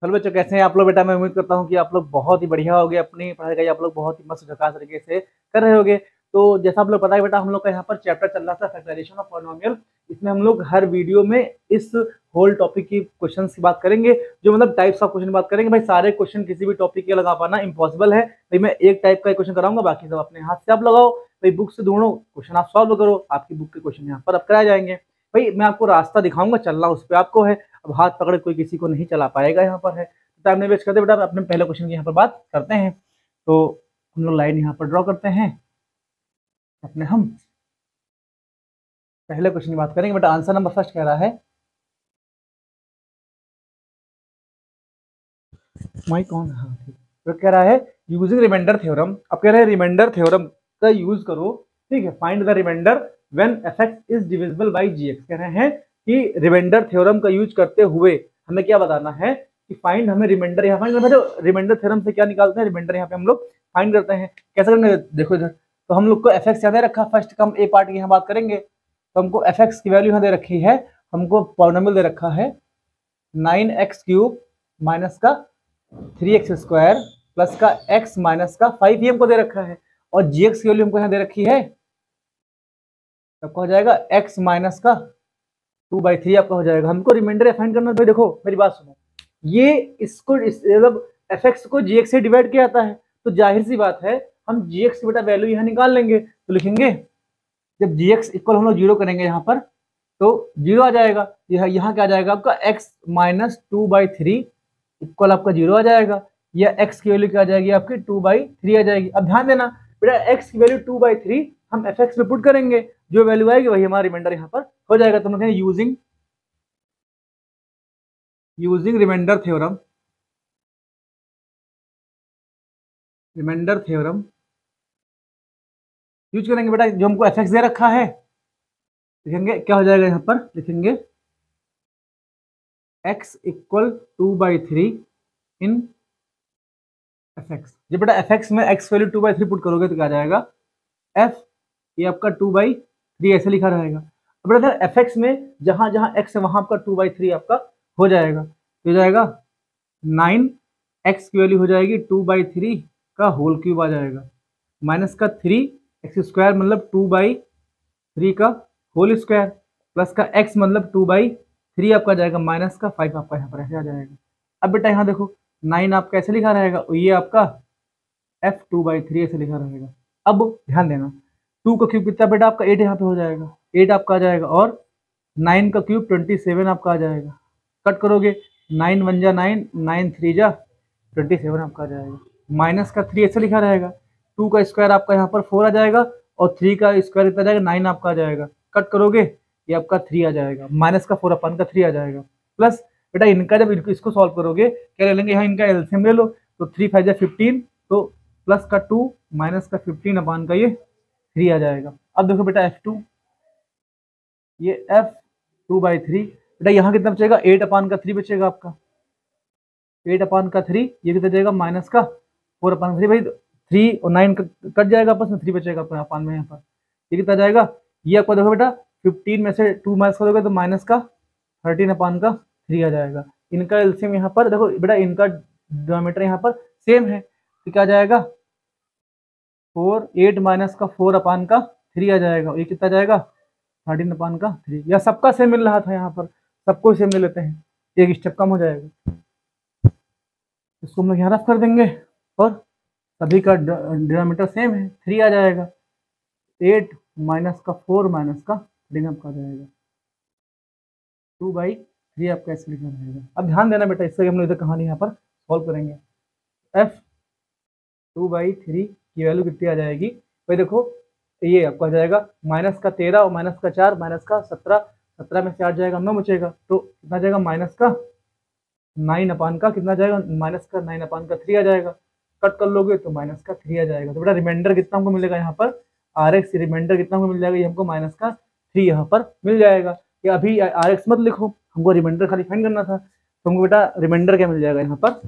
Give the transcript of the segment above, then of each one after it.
Hello बच्चों, कैसे हैं आप लोग? बेटा मैं उम्मीद करता हूँ कि आप लोग बहुत ही बढ़िया होगे, अपनी पढ़ाई का आप लोग बहुत ही मस्त झकास तरीके से कर रहे होगे। तो जैसा आप लोग पता है बेटा, हम लोग का यहाँ पर चैप्टर चल रहा था फैक्टराइजेशन ऑफ पॉलिनोमियल। इसमें हम लोग हर वीडियो में इस होल टॉपिक की क्वेश्चन की बात करेंगे, जो मतलब टाइप्स ऑफ क्वेश्चन बात करेंगे। भाई सारे क्वेश्चन किसी भी टॉपिक के लगा पाना इम्पॉसिबल है। भाई मैं एक टाइप का क्वेश्चन कराऊंगा, बाकी सब अपने हाथ से आप लगाओ। भाई बुक से ढूंढो क्वेश्चन, आप सॉल्व करो, आपकी बुक के क्वेश्चन यहाँ पर अब कराए जाएंगे। भाई मैं आपको रास्ता दिखाऊंगा, चलना उस पर आपको है। अब हाथ पकड़ कोई किसी को नहीं चला पाएगा यहाँ पर है। टाइम नहीं वेस्ट करते बेटा, अपने पहले क्वेश्चन की यहाँ पर बात करते हैं। तो हम लोग लाइन यहाँ पर ड्रॉ करते हैं अपने। हम पहले क्वेश्चन की बात करेंगे बेटा। आंसर नंबर फर्स्ट कह रहा है, माइक कौन, हाँ ठीक। तो कह रहा है यूजिंग रिमाइंडर थ्योरम। अब कह रहे हैं रिमाइंडर थ्योरम का यूज करो, ठीक है, find the remainder when fx is divisible by gx। कह रहे हैं कि रिमाइंडर थ्योरम का यूज करते हुए हमें क्या बताना है कि फाइंड, हमें रिमाइंडर यहाँ फाइंड करना है। रिमाइंडर थ्योरम से क्या निकालते हैं, रिमाइंडर यहाँ पे हम लोग फाइंड करते हैं। कैसे करेंगे देखो इधर। तो हम लोग को fx याद है रखा, फर्स्ट कम ए पार्ट की यहाँ बात करेंगे। तो हमको fx की वैल्यू यहाँ दे रखी है, हमको पॉलिनोमियल दे रखा है 9x³ माइनस का 3x² प्लस का x माइनस का 5 ये हमको दे रखा है। और gx की वैल्यू हमको यहाँ दे रखी है, आपका हो जाएगा x माइनस का 2/3 आपका हो जाएगा। हमको रिमाइंडर फाइंड करना है। भाई देखो मेरी बात सुनो, ये इसको मतलब fx को gx से डिवाइड किया जाता है, तो जाहिर सी बात है हम gx की बेटा वैल्यू यहाँ निकाल लेंगे। तो लिखेंगे जब gx इक्वल हम लोग 0 करेंगे यहाँ पर, तो 0 आ जाएगा। यहाँ क्या आ जाएगा आपका x माइनस 2/3 इक्वल आपका 0 आ जाएगा। या x की वैल्यू क्या आ जाएगी आपकी 2/3 आ जाएगी। अब ध्यान देना बेटा, x की वैल्यू 2/3 हम fx में पुट करेंगे, जो वैल्यू आएगी वही हमारा रिमाइंडर यहाँ पर हो जाएगा। तो हम कहेंगे using remainder theorem, remainder theorem use करेंगे बेटा। जो हमको fx दे रखा है, लिखेंगे क्या हो जाएगा यहाँ पर, लिखेंगे x इक्वल 2/3 इन fx। जब बेटा fx में x वैल्यू 2/3 पुट करोगे तो क्या आ जाएगा, f ये आपका 2/3 ऐसे लिखा रहेगा। अब ब्रदर fx में जहां जहां x है वहां आपका 2/3 आपका हो जाएगा। तो हो जाएगा 9x की वैल्यू हो जाएगी 2/3 का होल क्यूब आ जाएगा, माइनस का 3x² मतलब 2/3 का होल स्क्वायर, प्लस का x मतलब 2/3 आपका आ जाएगा, माइनस का 5 आपका यहाँ पर ऐसे आ जाएगा। अब बेटा यहाँ देखो 9 आपका ऐसे लिखा रहेगा और ये आपका f 2/3 ऐसे लिखा रहेगा। अब ध्यान देना 2 का क्यूब कितना बेटा आपका 8 यहाँ पे हो जाएगा, 8 आपका आ जाएगा। और 9 का क्यूब 27 आपका आ जाएगा। कट करोगे 9 1 जा 9, 9 3 जा 27 आपका आ जाएगा। माइनस का 3 ऐसे लिखा रहेगा, 2 का स्क्वायर आपका यहाँ पर 4 आ जाएगा और 3 का स्क्वायर कितना जाएगा 9 आपका आ जाएगा। कट करोगे ये आपका 3 आ जाएगा, माइनस का 4 अपन का 3 आ जाएगा। प्लस बेटा इनका जब इसको सॉल्व करोगे क्या ले लेंगे, यहाँ इनका एलसीएम ले लो। तो 3 5 जा 15, तो प्लस का 2 माइनस का 15 अपान का ये 3 आ जाएगा। अब देखो बेटा f2, ये f2/3 बेटा यहाँ कितना बचेगा 8 अपान का 3 बचेगा आपका, 8 अपान का 3 ये कितना जाएगा माइनस का 4 अपान 3। भाई 3 और 9 कट जाएगा आपस में, 3 बचेगा आपका अपान में यहाँ पर, ये कितना जाएगा। ये आपका देखो बेटा 15 में से 2 माइनस करोगे तो माइनस का 13 अपान का 3 आ जाएगा। इनका एलसीएम यहाँ पर देखो बेटा, इनका डिनोमिनेटर यहाँ पर सेम है, तो क्या आ जाएगा 4 8 माइनस का 4 अपान का 3 आ जाएगा। ये कितना जाएगा 13 अपान का 3। या सबका सेम मिल रहा था यहाँ पर, सबको सेम ले लेते हैं, एक स्टेप कम हो जाएगा। इसको हम लोग यहाँ रफ कर देंगे और सभी का डिनोमिनेटर सेम है, 3 आ जाएगा। 8 माइनस का 4 माइनस का 3 आपका आ जाएगा, 2/3 आपका ऐसे लिखना रहेगा। अब ध्यान देना बेटा, इससे हम लोग इधर कहानी यहाँ पर सॉल्व करेंगे। f 2/3 की वैल्यू कितनी आ जाएगी, भाई देखो ये आपको आ जाएगा माइनस का 13 और माइनस का 4 माइनस का 17, 17 में से 8 जाएगा 9 बचेगा, तो कितना जाएगा माइनस का 9 अपान का कितना जाएगा, माइनस का 9 अपान का 3 आ जाएगा। कट कर लोगे तो माइनस का 3 आ जाएगा। तो बेटा रिमाइंडर कितना हमको मिलेगा यहाँ पर, RX रिमाइंडर कितना हमको मिल जाएगा, ये हमको माइनस का 3 यहाँ पर मिल जाएगा। या अभी RX मत लिखो, हमको रिमाइंडर खाली फाइंड करना था। तो हमको बेटा रिमाइंडर क्या मिल जाएगा यहाँ पर,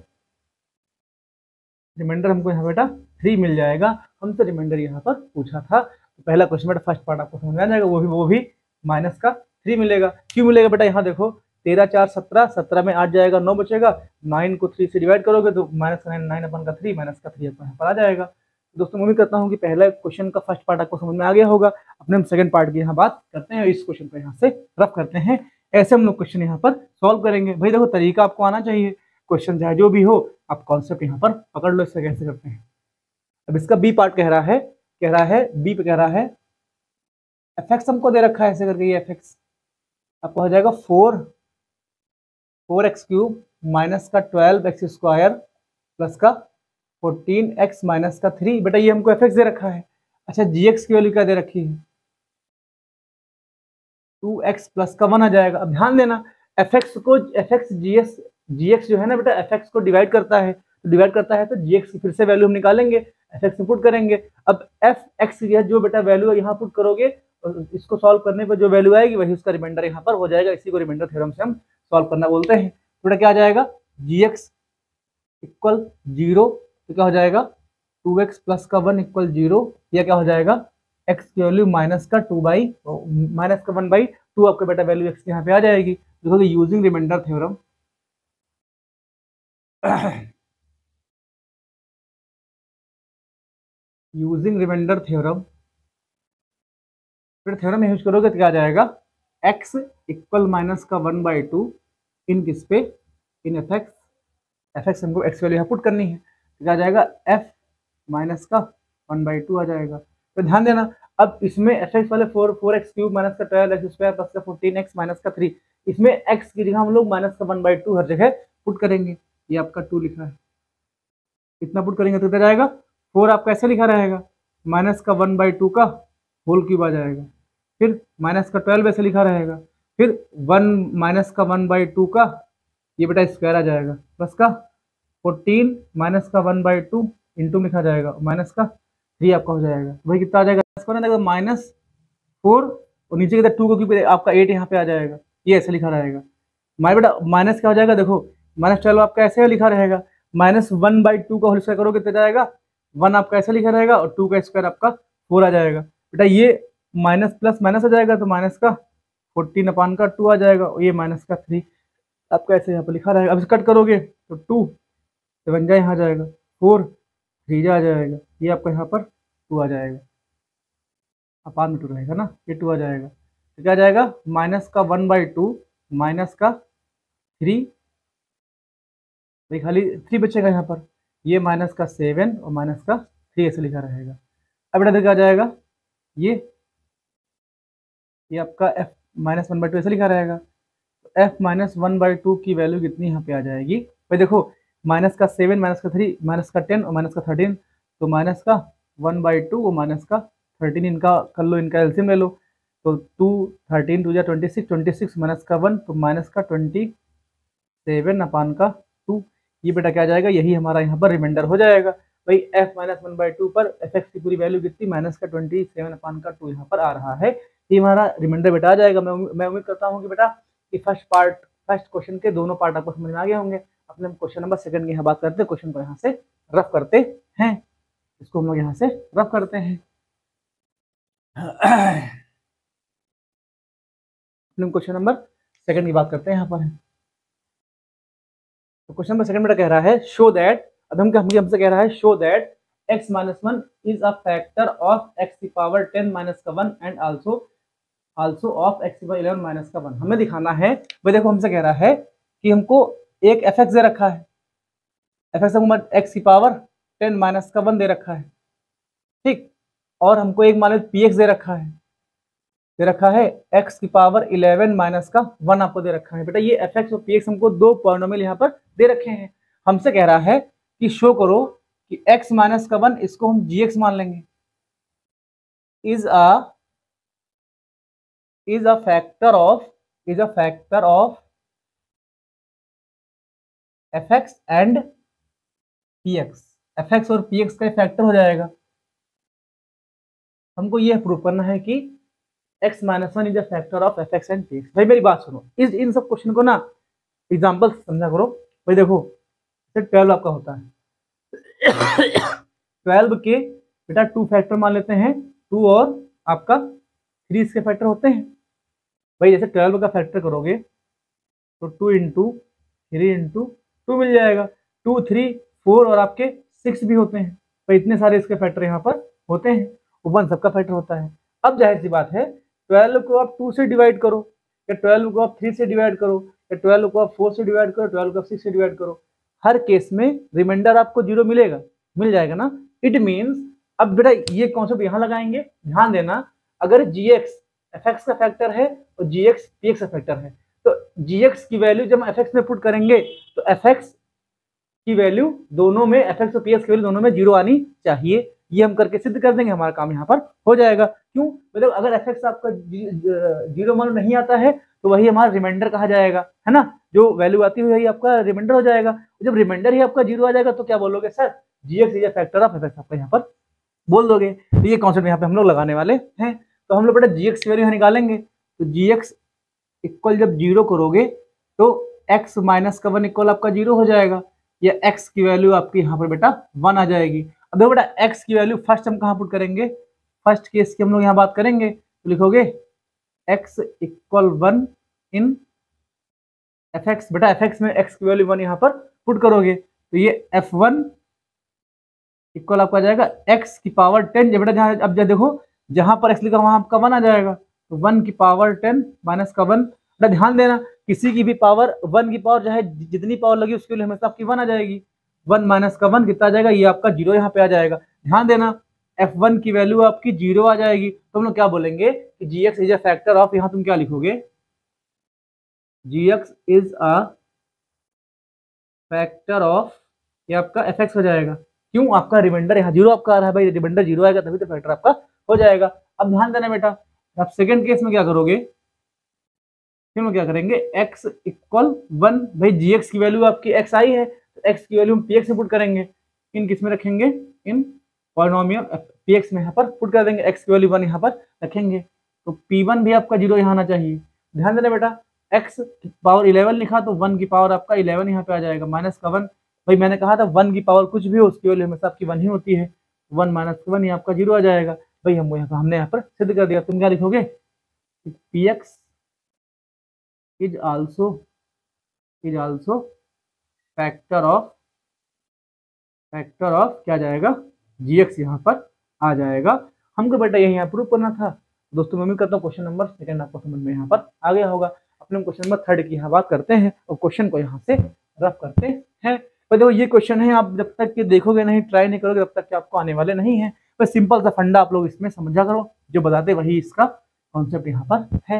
रिमाइंडर हमको यहाँ बेटा 3 मिल जाएगा। हमसे रिमाइंडर यहाँ पर पूछा था। तो पहला क्वेश्चन बेटा फर्स्ट पार्ट आपको समझ में आ जाएगा, वो भी माइनस का 3 मिलेगा। क्यों मिलेगा बेटा, यहाँ देखो 13 4 17, 17 में 8 जाएगा, 9 बचेगा, 9 को 3 से डिवाइड करोगे तो माइनस का 9 अपन का 3 माइनस का 3 अपन यहाँ पर आ जाएगा। दोस्तों मैं उम्मीद करता हूँ कि पहला क्वेश्चन का फर्स्ट पार्ट आपको समझ में आ गया होगा। अपने हम सेकंड पार्ट की यहाँ बात करते हैं, इस क्वेश्चन को यहाँ से रफ करते हैं। ऐसे हम लोग क्वेश्चन यहाँ पर सॉल्व करेंगे। भाई देखो तरीका आपको आना चाहिए, क्वेश्चन चाहे जो भी हो आप कॉन्सेप्ट यहाँ पर पकड़ लो, इससे कैसे करते हैं। अब इसका बी पार्ट कह रहा है बी पे कह रहा है एफ एक्स हमको दे रखा है ऐसे करके, ये एफ एक्स आपको हो जाएगा 4x क्यूब माइनस का 12x स्क्वायर प्लस का 14x माइनस का 3। बेटा ये हमको एफ एक्स दे रखा है। अच्छा जी एक्स की वैल्यू क्या दे रखी है, 2x प्लस का 1 आ जाएगा। अब ध्यान देना एफ एक्स जी एक्स जो है ना बेटा एफ एक्स को डिवाइड करता है, तो जी एक्स की फिर से वैल्यू हम निकालेंगे, एफ एक्स में पुट करेंगे। अब एफ एक्स जो बेटा वैल्यू यहाँ पुट करोगे और इसको सॉल्व करने पर जो वैल्यू आएगी वही उसका रिमाइंडर यहाँ पर हो जाएगा। इसी को रिमाइंडर थ्योरम से हम सॉल्व करना बोलते हैं। तो बेटा क्या आ जाएगा, जी एक्स इक्वल 0, तो क्या हो जाएगा 2x प्लस का 1 इक्वल 0, या क्या हो जाएगा x की वैल्यू माइनस का 1/2 आपका बेटा वैल्यू x यहाँ पे आ जाएगी। देखोगे यूजिंग रिमाइंडर थ्योरम फिर थ्योरम यूज करोगे तो क्या आ जाएगा, x इक्वल माइनस का 1/2 इन किस पे, इन एफ एक्स हमको x वैल्यू यहाँ पुट करनी है, तो क्या आ जाएगा f माइनस का 1/2 आ जाएगा। तो ध्यान देना अब इसमें एफ एक्स वाले 4x क्यूब माइनस का 12x स्क्वायर प्लस का 14x माइनस का 3, इसमें x की जगह हम लोग माइनस का 1/2 हर जगह पुट करेंगे। ये आपका 2 लिखा है, इतना पुट करेंगे तो क्या जाएगा 4 आपका ऐसे लिखा रहेगा, माइनस का 1/2 का होल क्यूब आ जाएगा, फिर माइनस का 12 ऐसे लिखा रहेगा, फिर 1 माइनस का 1/2 का ये बेटा स्क्वायर आ जाएगा, प्लस का 14 माइनस का 1/2 इंटू लिखा जाएगा, माइनस का 3 आपका हो जाएगा। वही कितना आ जाएगा -4 और नीचे की तरफ 2 को क्यूब आपका 8 यहाँ पे आ जाएगा, ये ऐसे लिखा रहेगा। हमारे बेटा माइनस क्या हो जाएगा, देखो -12 आपका ऐसे लिखा रहेगा, -1/2 का होल स्क्वायर करोगे कितना जाएगा 1 आपका ऐसे लिखा रहेगा और 2 का स्क्वायर आपका 4 आ जाएगा। बेटा ये माइनस प्लस माइनस आ जाएगा तो माइनस का 14 अपान का 2 आ जाएगा और ये माइनस का 3 आपका ऐसे यहाँ पर लिखा रहेगा। अब इसे कट करोगे तो 2 7 जा यहाँ जाएगा, 4 3 जा आ जाएगा, ये आपका यहाँ पर 2 आ जाएगा, अपान में 2 रहेगा ना, ये 2 आ जाएगा। तो क्या आ जाएगा माइनस का 1/2 माइनस का 3, भाई खाली 3 बचेगा यहाँ पर, ये माइनस का 7 और माइनस का 3 ऐसे लिखा रहेगा। अब बेटा क्या आ जाएगा, ये आपका f -1/2 ऐसे लिखा रहेगा, तो f -1/2 की वैल्यू कितनी यहाँ पे आ जाएगी, भाई देखो माइनस का 7 माइनस का 3 माइनस का 10 और माइनस का 13, तो माइनस का 1/2 और माइनस का 13 इनका कर लो, इनका एलसीएम ले लो, तो 2 13 2 जा 26, 26 माइनस का 1 तो माइनस का 27 अपान का 2, ये बेटा क्या आ जाएगा, यही हमारा यहाँ पर रिमाइंडर हो जाएगा। भाई f -1/2 पर एफ एक्स की पूरी वैल्यू कितनी माइनस का 27 अपान का 2 यहाँ पर आ रहा है, ये हमारा रिमाइंडर बेटा आ जाएगा। मैं उम्मीद करता हूँ कि बेटा कि फर्स्ट क्वेश्चन के दोनों पार्ट आपको समझ में आ गए होंगे। अपने क्वेश्चन नंबर सेकंड की यहाँ बात करते हैं, क्वेश्चन को यहाँ से रफ करते हैं, इसको हम लोग यहाँ से रफ करते हैं। क्वेश्चन नंबर सेकंड की बात करते हैं यहाँ पर। तो क्वेश्चन नंबर सेकंड बेटा कह रहा है शो दैट, अब हमसे कह रहा है show that x - 1 is a factor of x की पावर 10 माइनस का 1 एंड आल्सो ऑफ x की पावर 11 माइनस का 1। हमें दिखाना है, भाई देखो हमसे कह रहा है कि हमको एक एफ एक्स दे रखा है, एफ एक्स x की पावर 10 माइनस का 1 दे रखा है, ठीक, और हमको एक मान लो पी एक्स दे रखा है x की पावर 11 माइनस का 1 आपको दे रखा है। बेटा ये एफ एक्स और पी एक्स हमको दो पॉलिनोमियल यहाँ पर दे रखे हैं। हमसे कह रहा है कि शो करो कि x माइनस का 1 इसको हम जी एक्स मान लेंगे, is a factor of F x and P x, F x और पी एक्स का फैक्टर हो जाएगा। हमको यह प्रूव करना है कि x - 1 is a factor of F x and P x. भाई मेरी बात सुनो, इन सब क्वेश्चन को ना एग्जाम्पल समझा करो। भाई देखो 12 आपका होता है 12 के बेटा 2 फैक्टर मान लेते हैं, 2 और आपका 3 इसके फैक्टर होते हैं। भाई जैसे 12 का फैक्टर करोगे तो 2 इंटू 3 इंटू 2 मिल जाएगा। 2, 3, 4 और आपके 6 भी होते हैं, तो इतने सारे इसके फैक्टर यहाँ पर होते हैं, 1 सबका फैक्टर होता है। अब जाहिर सी बात है 12 को आप 2 से डिवाइड करो, या 12 को आप 3 से डिवाइड करो, या 12 को आप 4 से डिवाइड करो, 12 को आप 6 से डिवाइड करो, हर केस में रिमाइंडर आपको 0 मिलेगा, मिल जाएगा ना। इट मीन्स, अब बेटा ये कॉन्सेप्ट यहाँ लगाएंगे, ध्यान देना, अगर gx fx का फैक्टर है और gx px का फैक्टर है, तो gx की वैल्यू जब हम fx में पुट करेंगे तो fx की वैल्यू दोनों में, fx और px की वैल्यू दोनों में 0 आनी चाहिए। ये हम करके सिद्ध कर देंगे, हमारा काम यहाँ पर हो जाएगा। क्यों? मतलब अगर fx आपका 0 मान नहीं आता है तो वही हमारा रिमाइंडर कहा जाएगा, है ना, जो वैल्यू आती है वही आपका रिमाइंडर हो जाएगा। जब रिमाइंडर ही आपका 0 आ जाएगा तो क्या बोलोगे, sir gx is a factor of fx, आपका यहाँ पर बोल दोगे। तो ये कॉन्सेप्ट यहाँ पे हम लोग लगाने वाले हैं। तो हम लोग बेटा gx की वैल्यू निकालेंगे, तो gx इक्वल जब 0 करोगे तो x माइनस का 1 इक्वल आपका 0 हो जाएगा, या x की वैल्यू आपकी यहाँ पर बेटा 1 आ जाएगी। अब देखो बेटा x की वैल्यू फर्स्ट हम कहाँ पुट करेंगे, फर्स्ट केस की हम लोग यहाँ बात करेंगे, तो लिखोगे x इक्वल 1 इन fx। बेटा fx में x की वैल्यू 1 यहाँ पर पुट करोगे, तो ये f1 इक्वल आपका आ जाएगा x की पावर 10। बेटा जहाँ, अब देखो जहां पर x लिखा वहां आपका 1 आ जाएगा, तो 1 की पावर 10 माइनस का 1। बेटा ध्यान देना, किसी की भी पावर 1 की पावर चाहे जितनी पावर लगी उसके लिए हमेशा आपकी 1 आ जाएगी। 1 माइनस का 1 कितना आ जाएगा, ये आपका 0 यहाँ पे आ जाएगा। ध्यान देना f1 की वैल्यू आपकी 0 आ जाएगी, तो हम लोग क्या बोलेंगे कि gx is a factor of, यहाँ तुम क्या लिखोगे, gx is a factor of, ये आपका fx हो जाएगा। क्यों? आपका रिमाइंडर यहाँ 0 आपका आ रहा है भाई, रिमाइंडर 0 आएगा तभी तो फैक्टर आपका हो जाएगा। अब ध्यान देना बेटा, आप सेकंड केस में क्या करोगे, फिर हम क्या करेंगे, x इक्वल 1, भाई gx की वैल्यू आपकी x आई है, तो x की वैल्यू हम px में पुट करेंगे, इन किस में रखेंगे, इन पॉलिनोमियल px में यहाँ पर पुट कर देंगे, x की वैल्यू 1 यहाँ पर रखेंगे, तो p1 भी आपका 0 यहाँ आना चाहिए। ध्यान देना बेटा, x पावर 11 लिखा तो 1 की पावर आपका 11 यहाँ पे आ जाएगा, माइनस का 1, भाई मैंने कहा था 1 की पावर कुछ भी हो उसकी वैल्यू हमेशा आपकी 1 ही होती है, 1 माइनस 1 ये आपका 0 आ जाएगा। भाई हमने यहाँ पर सिद्ध कर दिया। तुम क्या लिखोगे, px is also factor of क्या जाएगा, gx यहाँ पर आ जाएगा। हमको बेटा यही यहाँ प्रूव करना था। दोस्तों मैं करता हूँ क्वेश्चन नंबर सेकंड, आपको समझ में यहाँ पर आ गया होगा। अपने क्वेश्चन नंबर 3 की यहाँ बात करते हैं और क्वेश्चन को यहाँ से रफ करते हैं। पर देखो ये क्वेश्चन है, आप जब तक कि देखोगे नहीं, ट्राई नहीं करोगे, तब तक कि आपको आने वाले नहीं है। बस सिंपल सा फंडा आप लोग इसमें समझा करो, जो बताते वही इसका कॉन्सेप्ट यहाँ पर है।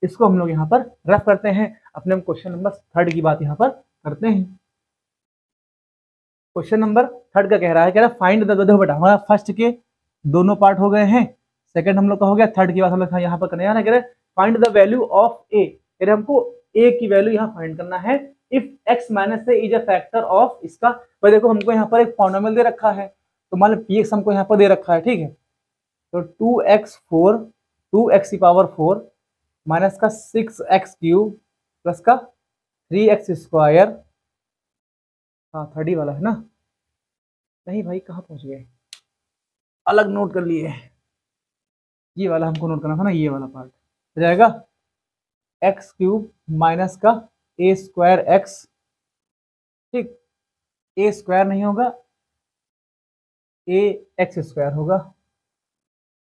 इसको हम लोग यहाँ पर रफ करते हैं, अपने क्वेश्चन नंबर 3 की बात यहाँ पर करते हैं। क्वेश्चन नंबर 3 का कह रहा है, कह रहा फाइंड द, देखो बेटा हमारा फर्स्ट के दोनों पार्ट हो गए हैं, सेकंड हम लोग का हो गया, थर्ड की बात हम लोग यहाँ पर करने जा रहे हैं। कह रहे फाइंड द वैल्यू ऑफ ए, कह रहे हमको ए की वैल्यू यहाँ फाइंड करना है if x minus A is a factor of इसका। पर देखो हमको यहाँ पर एक पॉलिनोमियल दे रखा है, तो मान लो px हमको यहाँ पर दे रखा है, ठीक है, तो 2x की पावर 4 माइनस का 6x क्यूब प्लस का 3x स्क्वायर, हाँ 30 वाला है ना, नहीं भाई कहाँ पहुंच गए, अलग नोट कर लिए, ये वाला हमको नोट करना था ना, ये वाला पार्ट हो जाएगा एक्स क्यूब माइनस का ए स्क्वायर एक्स, ठीक, ए स्क्वायर नहीं होगा, ए एक्स स्क्वायर होगा,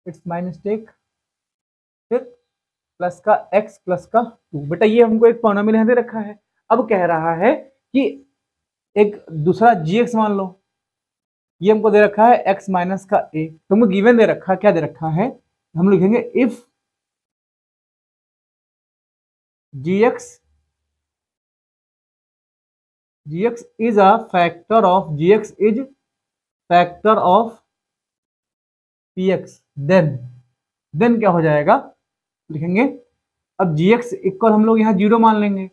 इट्स माई मिस्टेक, फिर प्लस का एक्स प्लस का 2। बेटा ये हमको एक पॉलिनोमियल यहाँ दे रखा है। अब कह रहा है कि एक दूसरा gx मान लो, ये हमको दे रखा है x माइनस का a, तो हमको गिवन दे रखा है, क्या दे रखा है, हम लिखेंगे if gx is a factor of px, then क्या हो जाएगा, लिखेंगे अब gx इक्वल हम लोग यहाँ 0 मान लेंगे,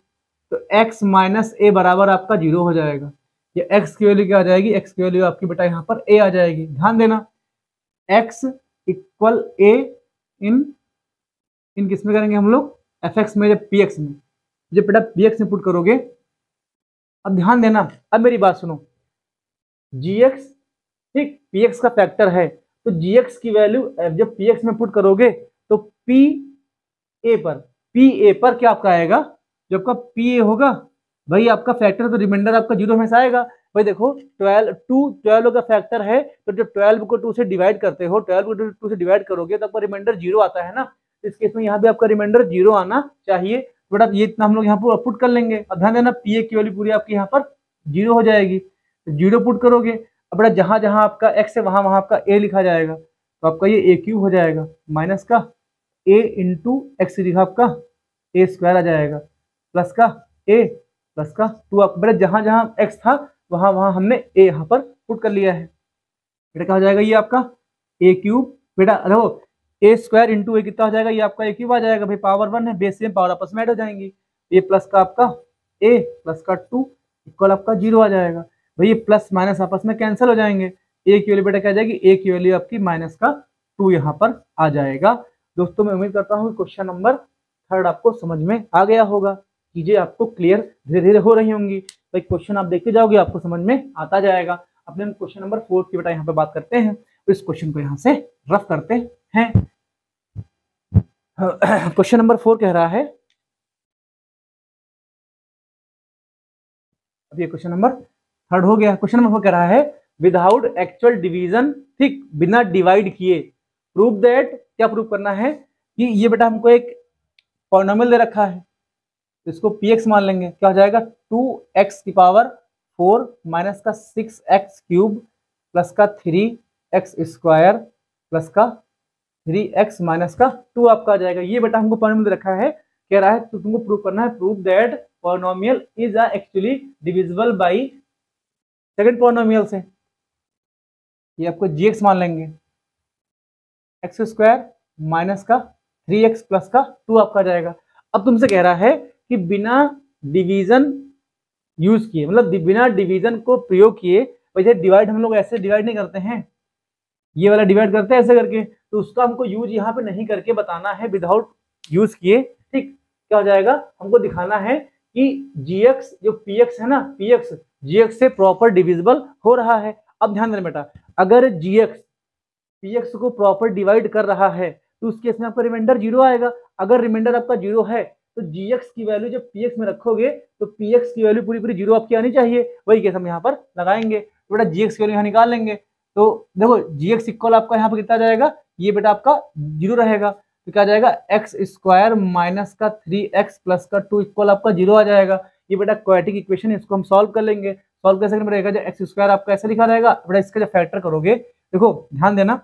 तो x माइनस ए बराबर आपका 0 हो जाएगा। ये x की वैल्यू क्या आ जाएगी, x की वैल्यू आपकी बेटा यहाँ पर a आ जाएगी। ध्यान देना x इक्वल a इन किस में करेंगे हम लोग, fx में, जब px में, जब बेटा px में पुट करोगे। अब ध्यान देना, अब मेरी बात सुनो, gx ठीक px का फैक्टर है, तो gx की वैल्यू जब px में पुट करोगे तो pa पर क्या आपका आएगा, जो आपका पी ए होगा भाई आपका फैक्टर, तो रिमाइंडर आपका जीरो हमेशा आएगा। भाई देखो 12 का फैक्टर है, तो जब 12 को 2 से डिवाइड करते हो, 12 को 2 से डिवाइड करोगे तो आपका रिमाइंडर जीरो आता है ना। इस केस में यहाँ पे आपका रिमाइंडर जीरो आना चाहिए। बट अब ये इतना हम लोग यहाँ पर पुट कर लेंगे। अब ध्यान देना पी ए की वैल्यू पूरी आपकी यहाँ पर जीरो हो जाएगी, जीरो पुट करोगे। अब बेटा जहां जहां आपका एक्स है वहां वहां आपका ए लिखा जाएगा, तो आपका ये ए क्यूब हो जाएगा माइनस का ए इंटू एक्स लिखा आपका ए स्क्वायर आ जाएगा, प्लस का ए प्लस का टू। आप बेटा जहां जहां एक्स था वहां वहां हमने ए यहाँ पर पुट कर लिया है। बेटा क्या हो जाएगा ये आपका ए क्यूब, बेटा देखो ए स्क्वायर इंटू ए कितना हो जाएगा, ये आपका ए क्यूब आ जाएगा। भाई पावर वन है, बेस में पावर आपस में ऐड हो जाएंगी। ये प्लस का आपका ए प्लस का टू इक्वल आपका जीरो आ जाएगा। भाई ये प्लस माइनस आपस में कैंसिल हो जाएंगे। ए की वैल्यू बेटा क्या आ जाएगी, ए की वैल्यू आपकी माइनस का टू यहाँ पर आ जाएगा। दोस्तों मैं उम्मीद करता हूँ क्वेश्चन नंबर थर्ड आपको समझ में आ गया होगा, चीजें आपको क्लियर धीरे धीरे हो रही होंगी। भाई क्वेश्चन आप देखते जाओगे आपको समझ में आता जाएगा। अपने हम क्वेश्चन नंबर 4 की बेटा यहाँ पे बात करते हैं, तो इस क्वेश्चन को यहाँ से रफ करते हैं। क्वेश्चन नंबर 4 कह रहा है, अब ये क्वेश्चन नंबर थर्ड हो गया। क्वेश्चन नंबर 4 कह रहा है विदाउट एक्चुअल डिवीजन, ठीक, बिना डिवाइड किए प्रूव दैट, क्या प्रूव करना है कि ये बेटा हमको एक पॉलिनोमियल दे रखा है, इसको पी एक्स मान लेंगे। क्या हो जाएगा 2x की पावर 4 माइनस का 6x क्यूब प्लस का 3x स्क्वायर प्लस का 3x माइनस का 2 आपका आ जाएगा। ये बेटा हमको पॉलिनोमियल दे रखा है, कह रहा है तो तुमको प्रूव करना है prove that polynomial is actually divisible by second polynomial से। ये आपको gx मान लेंगे, एक्स स्क्वायर माइनस का 3x प्लस का 2 आपका आ जाएगा। अब तुमसे कह रहा है कि बिना डिवीजन यूज किए, मतलब बिना डिवीजन को प्रयोग किए, वैसे डिवाइड हम लोग ऐसे डिवाइड नहीं करते हैं, ये वाला डिवाइड करते हैं ऐसे करके, तो उसका हमको यूज यहाँ पे नहीं करके बताना है, विदाउट यूज किए। ठीक, क्या हो जाएगा, हमको दिखाना है कि gx जो px है ना, px gx से प्रॉपर डिविजिबल हो रहा है। अब ध्यान देना बेटा, अगर gx px को प्रॉपर डिवाइड कर रहा है तो उस केस में आपका रिमाइंडर जीरो आएगा। अगर रिमाइंडर आपका जीरो है तो gx की वैल्यू जब px में रखोगे तो px की वैल्यू पूरी पूरी जीरो आपकी आनी चाहिए, वही केस हम यहाँ पर लगाएंगे। तो बेटा gx की वैल्यू यहाँ निकाल लेंगे, तो देखो gx इक्वल आपका यहाँ पर कितना जाएगा, ये बेटा आपका जीरो रहेगा, तो क्या जाएगा एक्स स्क्वायर माइनस का 3x प्लस का 2 इक्वल आपका जीरो आ जाएगा। ये बेटा क्वाड्रेटिक इक्वेशन, इसको हम सॉल्व कर लेंगे। सॉल्व कैसे रहेगा, जब एक्स स्क्वायर आपका ऐसे लिखा रहेगा, बेटा इसका जब फैक्टर करोगे, देखो ध्यान देना,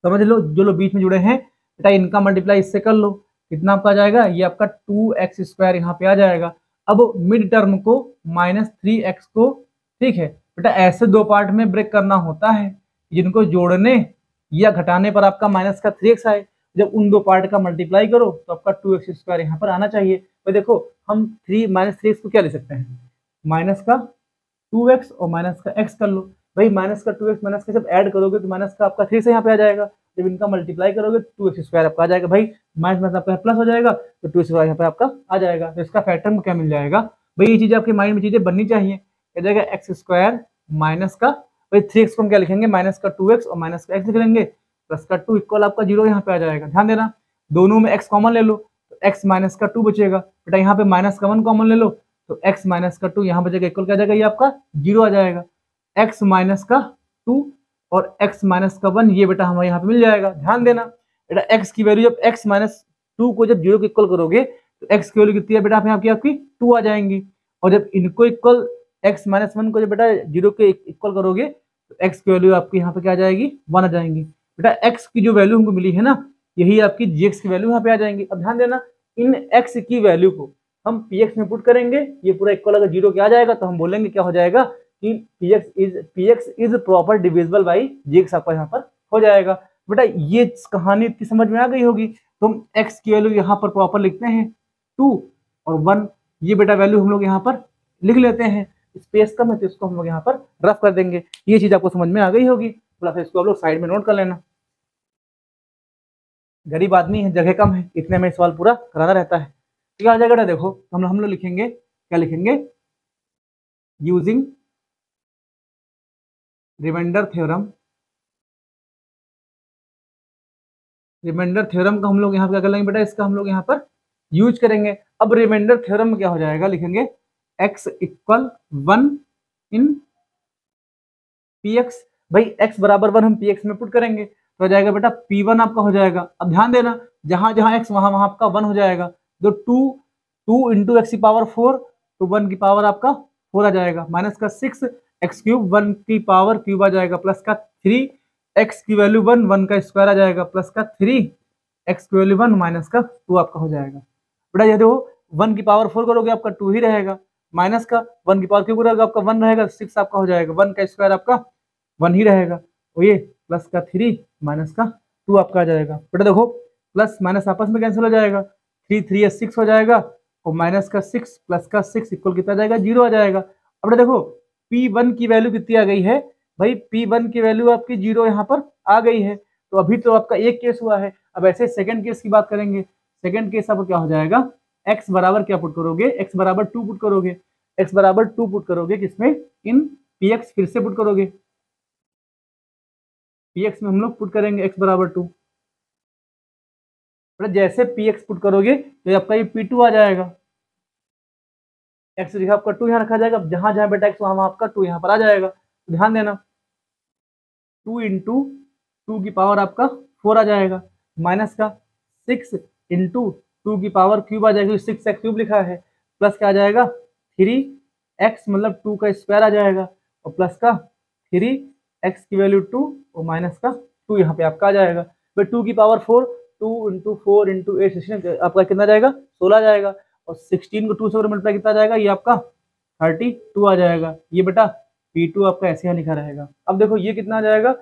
समझ लो जो लोग बीच में जुड़े हैं, बेटा इनका मल्टीप्लाई इससे कर लो, कितना आपका आ जाएगा, ये आपका 2x स्क्वायर यहाँ पे आ जाएगा। अब मिड टर्म को -3x को, ठीक है बेटा, ऐसे दो पार्ट में ब्रेक करना होता है जिनको जोड़ने या घटाने पर आपका माइनस का 3x आए। जब उन दो पार्ट का मल्टीप्लाई करो तो आपका 2x स्क्वायर यहाँ पर आना चाहिए। तो देखो हम 3 को क्या ले सकते हैं, माइनस का 2x और माइनस का x कर लो। भाई माइनस का 2x माइनस का जब ऐड करोगे तो माइनस का आपका 3 से यहाँ पे आ जाएगा, जब इनका मल्टीप्लाई करोगे तो 2x स्क्वायर आपका आ जाएगा। भाई माइनस माइनस आपका प्लस हो जाएगा तो 2x स्क्वायर यहाँ पे आपका आ जाएगा। तो इसका फैक्टर में क्या मिल जाएगा, भाई ये चीज़ आपके माइंड में चीज़ें बननी चाहिए। क्या जाएगा एक्स स्क्वायर माइनस का, भाई 3x को हम क्या लिखेंगे, माइनस का 2x और माइनस का x लिख लेंगे, प्लस का 2 इक्वल आपका जीरो यहाँ पे आ जाएगा। ध्यान देना दोनों में x कॉमन ले लो तो x माइनस का 2 बचेगा, बेटा यहाँ पे माइनस का 1 कॉमन ले लो तो x माइनस का 2 यहाँ बचेगा, इक्वल क्या जाएगा, ये आपका जीरो आ जाएगा। x माइनस का 2 और x माइनस का 1 ये बेटा हमें यहाँ पे मिल जाएगा। ध्यान देना बेटा x की वैल्यू जब x माइनस 2 को जब जीरो के इक्वल करोगे तो x की वैल्यू कितनी है बेटा, यहाँ पे आपकी 2 आ जाएंगी, और जब इनको इक्वल x माइनस 1 को जब बेटा जीरो के इक्वल करोगे तो x की वैल्यू आपकी यहाँ पे क्या आ जाएगी, 1 आ जाएंगी। बेटा x की जो वैल्यू हमको मिली है ना, यही आपकी gx की वैल्यू यहाँ पे आ जाएंगी। अब ध्यान देना इन x की वैल्यू को हम px में पुट करेंगे, ये पूरा इक्वल अगर जीरो के आ जाएगा तो हम बोलेंगे क्या हो जाएगा कि px is proper divisible by gx आपका यहाँ पर हो जाएगा। बेटा ये कहानी इतनी समझ में आ गई होगी, तो हम x की वैल्यू यहाँ पर प्रॉपर लिखते हैं 2 और 1, ये बेटा वैल्यू हम लोग यहाँ पर लिख लेते हैं। स्पेस कम है तो इसको हम लोग यहाँ पर रफ कर देंगे। ये चीज आपको समझ में आ गई होगी, थोड़ा सा इसको आप लोग साइड में नोट कर लेना। गरीब आदमी है, जगह कम है, इतने में सवाल पूरा कराना रहता है। ठीक है, आ जाएगा। देखो हम लोग लिखेंगे, क्या लिखेंगे, using remainder theorem. Remainder theorem का हम लोग यहाँ पे क्या कर लेंगे बेटा, इसका हम लोग यहाँ पर यूज करेंगे। अब रिमाइंडर थ्योरम में क्या हो जाएगा, लिखेंगे x equal 1 in P x. भाई x बराबर 1 हम पी एक्स में पुट करेंगे तो हो जाएगा बेटा P1 आपका हो जाएगा। अब ध्यान देना जहां जहां x वहां वहां आपका 1 हो जाएगा, तो 2 इंटू एक्स की पावर 4 तो 1 की पावर आपका 4 आ जाएगा, माइनस का 6 एक्स क्यूब 1 की पावर क्यूब आ जाएगा, प्लस का 3 एक्स की वैल्यू 1 1 का स्क्वायर आ जाएगा, प्लस का 3 एक्स की वैल्यू 1 माइनस का 2 आपका हो जाएगा। बेटा ये देखो 1 की पावर 4 करोगे आपका 2 ही रहेगा, माइनस का 1 की पावर क्यूब करोगे आपका 1 रहेगा, 6 आपका हो जाएगा, 1 का स्क्वायर आपका 1 ही रहेगा, तो ये प्लस का 3 माइनस का 2 आपका आ जाएगा। बेटा देखो प्लस माइनस आपस में कैंसिल हो जाएगा, 3 3 6 हो जाएगा, और माइनस का 6 प्लस का 6 इक्वल कितना आ जाएगा, 0 आ जाएगा। अब बेटा देखो P1 की वैल्यू कितनी आ गई है, भाई P1 की वैल्यू आपकी 0 यहाँ पर आ गई है, तो अभी तो आपका एक केस हुआ है। अब ऐसे सेकंड केस की बात करेंगे, सेकंड केस आपको क्या हो जाएगा, x बराबर क्या पुट करोगे, x बराबर 2 पुट करोगे, x बराबर 2 पुट करोगे किसमें, इन px फिर से पुट करोगे, px में हम लोग पुट करेंगे x बराबर 2। जैसे px पुट करोगे तो आपका ये p2 आ जाएगा, x लिखा आपका 2 यहाँ रखा जाएगा, जहां जहां बेटा x वहां आपका 2 यहाँ पर आ जाएगा। तो ध्यान देना 2 इंटू 2 की पावर आपका 4 आ जाएगा, माइनस का 6 इंटू 2 की पावर क्यूब आ जाएगी, 6 एक्स क्यूब लिखा है, प्लस क्या आ जाएगा 3x मतलब 2 का स्क्वायर आ जाएगा, और प्लस का 3x की वैल्यू 2 और माइनस का 2 यहाँ पे आपका आ जाएगा। फिर 2 की पावर 4, 2 इंटू 4 इंटू 8 16 आपका कितना जाएगा, 16 आ जाएगा, और 16 को 2 से मल्टीप्लाई कितना जाएगा, ये आपका 32 आ जाएगा। ये बेटा P2 आपका ऐसे यहाँ लिखा रहेगा। अब देखो ये कितना आ जाएगा,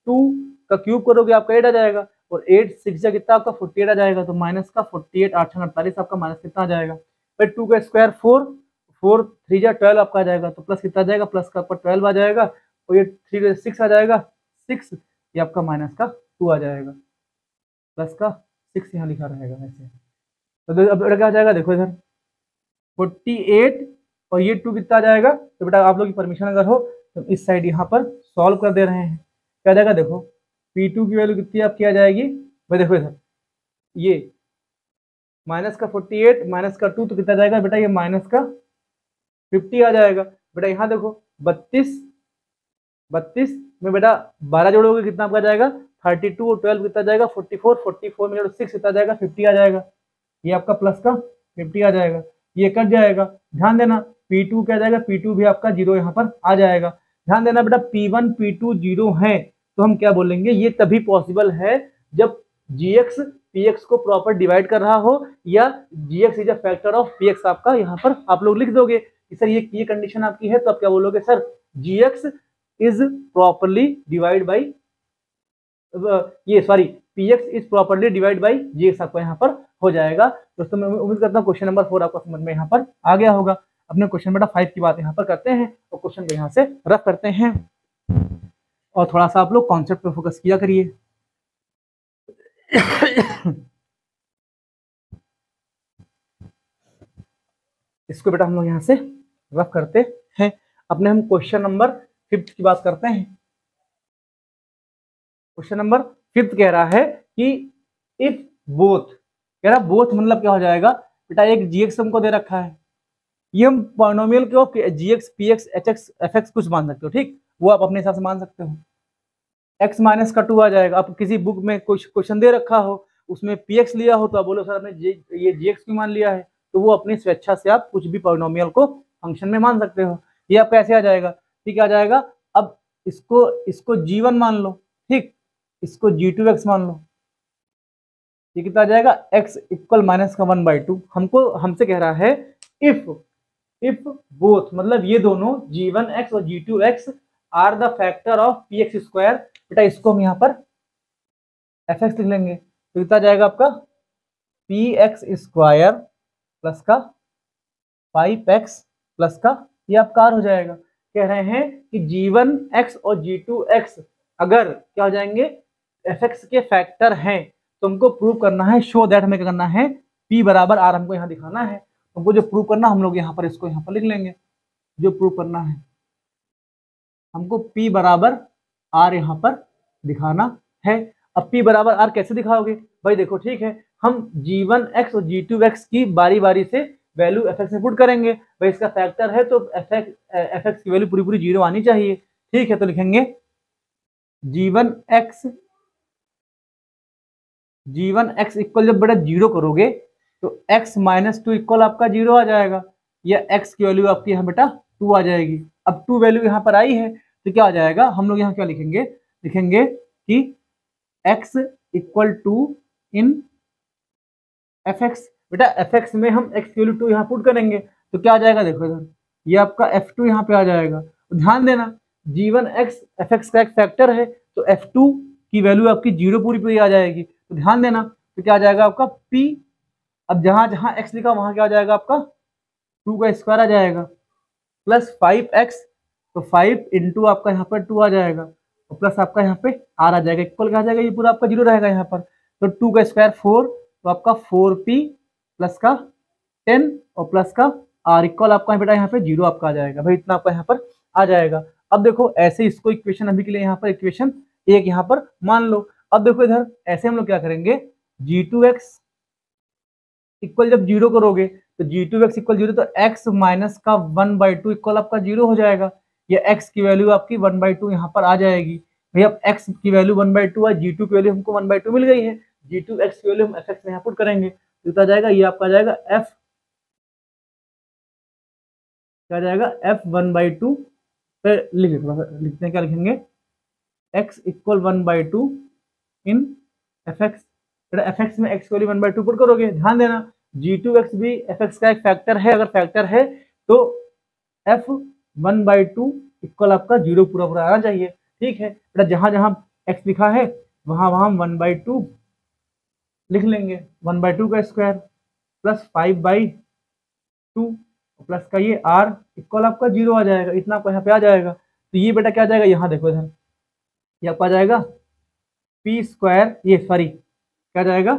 2 का क्यूब करोगे आपका 8 आ जाएगा, और 8 6 कितना आपका 48 आ जाएगा, तो माइनस का 48 8 48 आपका माइनस कितना आ जाएगा, फिर 2 का स्क्वायर 4 4 3 12 आपका आ जाएगा, तो प्लस कितना आ जाएगा, प्लस का आपका 12 आ जाएगा, और ये 3 6 आ जाएगा 6, ये आपका माइनस का 2 आ जाएगा, प्लस का 6 यहाँ लिखा रहेगा ऐसे। तो अब क्या आ जाएगा, देखो इधर 48 और ये 2 कितना आ जाएगा, तो बेटा आप लोग की परमिशन अगर हो तो इस साइड यहाँ पर सॉल्व कर दे रहे हैं, क्या जाएगा देखो P2 की वैल्यू कितनी आपकी आ जाएगी, भाई देखो इधर ये माइनस का 48 माइनस का 2 तो कितना जाएगा बेटा, ये माइनस का 50 आ जाएगा। बेटा यहाँ देखो 32 में बेटा 12 जोड़ोगे कितना आपका जाएगा 32 और 12 कितना जाएगा 44 44 में जोड़ो 6 कितना जाएगा 50 आ जाएगा, ये आपका प्लस का 50 आ जाएगा, ये कट जाएगा। ध्यान देना P2 क्या जाएगा, P2 भी आपका 0 यहाँ पर आ जाएगा। ध्यान देना बेटा P1 P2 0 है तो हम क्या बोलेंगे, ये तभी पॉसिबल है जब gx px को प्रॉपर डिवाइड कर रहा हो, या gx is a factor of px आपका यहाँ पर आप लोग लिख दोगे कि सर ये कंडीशन आपकी है, तो आप क्या बोलोगे sir gx is properly divide by ये sorry px is properly divide by gx आपका यहाँ पर हो जाएगा। दोस्तों मैं उम्मीद करता हूँ क्वेश्चन नंबर 4 आपको समझ में यहाँ पर आ गया होगा। अपने क्वेश्चन नंबर 5 की बात यहाँ पर करते हैं और क्वेश्चन को यहाँ से रफ करते हैं, और थोड़ा सा आप लोग कॉन्सेप्ट पे फोकस किया करिए। इसको बेटा हम लोग यहाँ से रफ करते हैं। अपने हम क्वेश्चन नंबर 5 की बात करते हैं। क्वेश्चन नंबर 5 कह रहा है कि इफ बोथ, कह रहा बोथ मतलब क्या हो जाएगा बेटा, एक gx हमको दे रखा है, ये हम पॉलिनोमियल के gx px hx fx कुछ मान सकते हो, ठीक, वो आप अपने हिसाब से मान सकते हो। x माइनस का 2 आ जाएगा, आप किसी बुक में कुछ क्वेश्चन दे रखा हो उसमें px लिया हो तो आप बोलो सर आपने ये gx क्यों मान लिया है, तो वो अपनी स्वेच्छा से आप कुछ भी पॉलिनोमियल को फंक्शन में मान सकते हो। ये आपका ऐसे आ जाएगा, ठीक आ जाएगा। अब इसको g1 मान लो, ठीक, इसको g2x मान लो, ये कितना आ जाएगा x इक्वल माइनस का 1/2। हमसे कह रहा है इफ बोथ मतलब ये दोनों g1x और g2x are the factor of px square, बेटा इसको हम यहाँ पर fx लिख लेंगे, तो कितना जाएगा आपका px स्क्वायर प्लस का 5x प्लस का ये आपका r हो जाएगा। कह रहे हैं कि g1x और g2x अगर क्या हो जाएंगे fx के फैक्टर हैं, तो हमको प्रूव करना है, शो दैट हमें क्या करना है, p बराबर r हमको यहाँ दिखाना है। हमको जो प्रूव करना हम लोग यहाँ पर इसको यहाँ पर लिख लेंगे, जो प्रूव करना है हमको p बराबर r यहाँ पर दिखाना है। अब p बराबर r कैसे दिखाओगे, भाई देखो ठीक है, हम g1x और g2x की बारी बारी से वैल्यू fx में पुट करेंगे। भाई इसका फैक्टर है तो fx की वैल्यू पूरी पूरी 0 आनी चाहिए। ठीक है, तो लिखेंगे g1x इक्वल जब बेटा 0 करोगे तो x माइनस 2 इक्वल आपका 0 आ जाएगा, या x की वैल्यू आपकी यहाँ बेटा 2 आ जाएगी। अब 2 वैल्यू यहाँ पर आई है तो क्या आ जाएगा, हम लोग यहाँ क्या लिखेंगे, लिखेंगे कि x equal to in fx। बेटा fx में हम x की वैल्यू 2 यहाँ पुट करेंगे तो क्या आ जाएगा, देखो इधर ये आपका f2 यहाँ पे आ जाएगा। तो ध्यान देना g1x fx का एक फैक्टर है तो f2 की वैल्यू आपकी 0 पूरी पूरी आ जाएगी। तो ध्यान देना, तो क्या आ जाएगा आपका p, अब जहां जहां x लिखा वहां क्या आ जाएगा आपका 2 का स्क्वायर आ जाएगा, प्लस 5x, तो 5 इंटू आपका यहाँ पर 2 आ जाएगा और प्लस आपका यहाँ पे r आ जाएगा, इक्वल क्या आ जाएगा, ये पूरा आपका 0 रहेगा यहाँ पर। तो 2 का स्क्वायर 4, तो आपका 4p प्लस का 10 और प्लस का r इक्वल आपका बेटा यहाँ पे 0 आपका आ जाएगा। भाई इतना आपका यहाँ पर आ जाएगा। अब देखो ऐसे इसको इक्वेशन अभी के लिए यहाँ पर इक्वेशन 1 यहाँ पर मान लो। अब देखो इधर ऐसे हम लोग क्या करेंगे, g2x इक्वल जब 0 करोगे तो g2x इक्वल 0, तो x माइनस का 1/2 इक्वल आपका 0 हो जाएगा। ये x की वैल्यू आपकी 1/2 यहाँ पर आ जाएगी। भैया अब x की वैल्यू 1/2 है, g2 की वैल्यू हमको 1/2 मिल गई है, g2x की वैल्यू हम fx में यहाँ पुट करेंगे तो आ जाएगा ये आपका आ जाएगा f, क्या आ जाएगा f 1/2 पे लिखते हैं, क्या लिखेंगे x इक्वल 1/2 इन fx। fx में x की वैल्यू 1/2 पुट करोगे। ध्यान देना g2x भी fx का एक फैक्टर है, अगर फैक्टर है तो f 1/2 इक्वल आपका 0 पूरा पूरा आना चाहिए। ठीक है बेटा, जहां जहां x लिखा है वहां वहां 1/2 लिख लेंगे, 1/2 का स्क्वायर प्लस 5/2 प्लस का ये r इक्वल आपका 0 आ जाएगा, इतना आपको यहाँ पे आ जाएगा। तो ये बेटा क्या आ जाएगा, यहाँ देखो इधर ये आपका आ जाएगा p स्क्वायर, ये सॉरी क्या जाएगा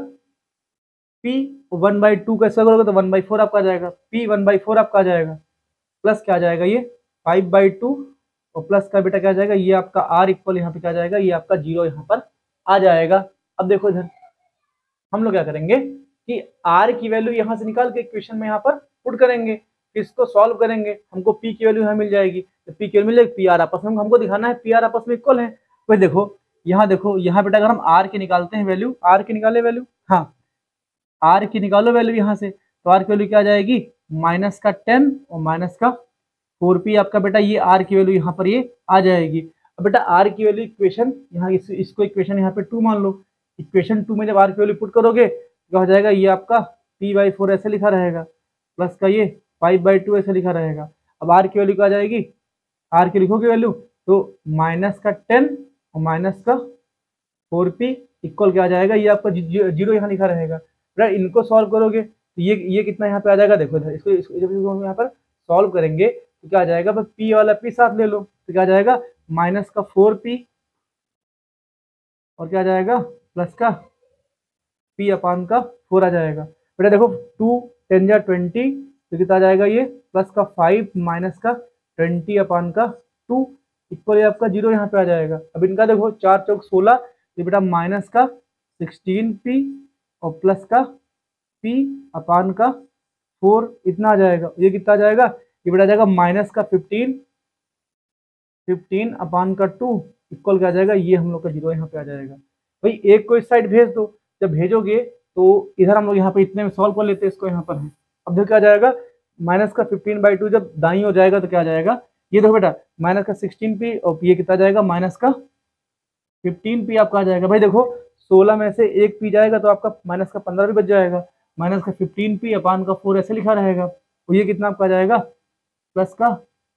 p 1/2 का स्क्वायर करोगे तो 1/4 आपका आ जाएगा, p 1/4 आपका आ जाएगा, प्लस क्या आ जाएगा ये 5/2 और प्लस का बेटा क्या आ जाएगा, ये आपका r इक्वल यहाँ पे क्या आ जाएगा, ये आपका 0 यहाँ पर आ जाएगा। अब देखो इधर हम लोग क्या करेंगे कि r की वैल्यू यहाँ से निकाल के इक्वेशन में यहाँ पर पुट करेंगे, इसको सॉल्व करेंगे, हमको p की वैल्यू यहाँ मिल जाएगी। तो p की वैल्यू मिल जाएगी, पी आर आपस में हमको दिखाना है पी आर आपस में इक्वल है। तो देखो यहाँ बेटा अगर हम r की निकालते हैं वैल्यू, r की निकाले वैल्यू, हाँ r की निकालो वैल्यू यहाँ से, तो r की वैल्यू क्या आ जाएगी माइनस का 10 और माइनस का 4p आपका बेटा, ये r की वैल्यू यहाँ पर ये आ जाएगी। अब बेटा r की वैल्यू इक्वेशन यहाँ इसको इक्वेशन यहाँ पे 2 मान लो, इक्वेशन 2 में जब r की वैल्यू पुट करोगे क्या हो जाएगा, ये आपका p/4 ऐसे लिखा रहेगा, प्लस का ये 5/2 ऐसे लिखा रहेगा। अब r की वैल्यू क्या आ जाएगी, r की लिखोगे वैल्यू तो माइनस का 10 और माइनस का 4p इक्वल क्या आ जाएगा, ये आपका 0 यहाँ लिखा रहेगा। बेटा इनको सॉल्व करोगे तो ये कितना यहाँ पे आ जाएगा, देखो इधर इसको जब हम यहाँ पर सॉल्व करेंगे तो क्या आ जाएगा, बस p वाला p साथ ले लो तो क्या आ जाएगा माइनस का 4p और क्या आ जाएगा प्लस का p अपान का 4 आ जाएगा। बेटा देखो 2 10 जा 20 तो कितना आ जाएगा, ये प्लस का 5 माइनस का 20 अपान का 2 इक्वल आपका 0 यहाँ पे आ जाएगा। अब इनका देखो 4 चौक 16, तो बेटा माइनस का 16p और प्लस का p अपान का 4 इतना आ जाएगा। ये कितना आ जाएगा, ये बेटा आ जाएगा माइनस का 15 अपान का 2 इक्वल क्या आ जाएगा, ये हम लोग का 0 यहाँ पे आ जाएगा। भाई एक को इस साइड भेज दो, जब भेजोगे तो इधर हम लोग यहाँ पे इतने में सॉल्व कर लेते हैं, इसको यहाँ पर है। अब देखो क्या आ जाएगा, माइनस का 15/2 जब दाईं हो जाएगा तो क्या आ जाएगा, ये देखो बेटा माइनस का 16p और ये कितना जाएगा माइनस का 15p आपका आ जाएगा। भाई देखो 16 में से एक p जाएगा तो आपका माइनस का 15 भी बच जाएगा, माइनस का 15p अपान का 4 ऐसे लिखा रहेगा। तो ये कितना आपका आ जाएगा प्लस का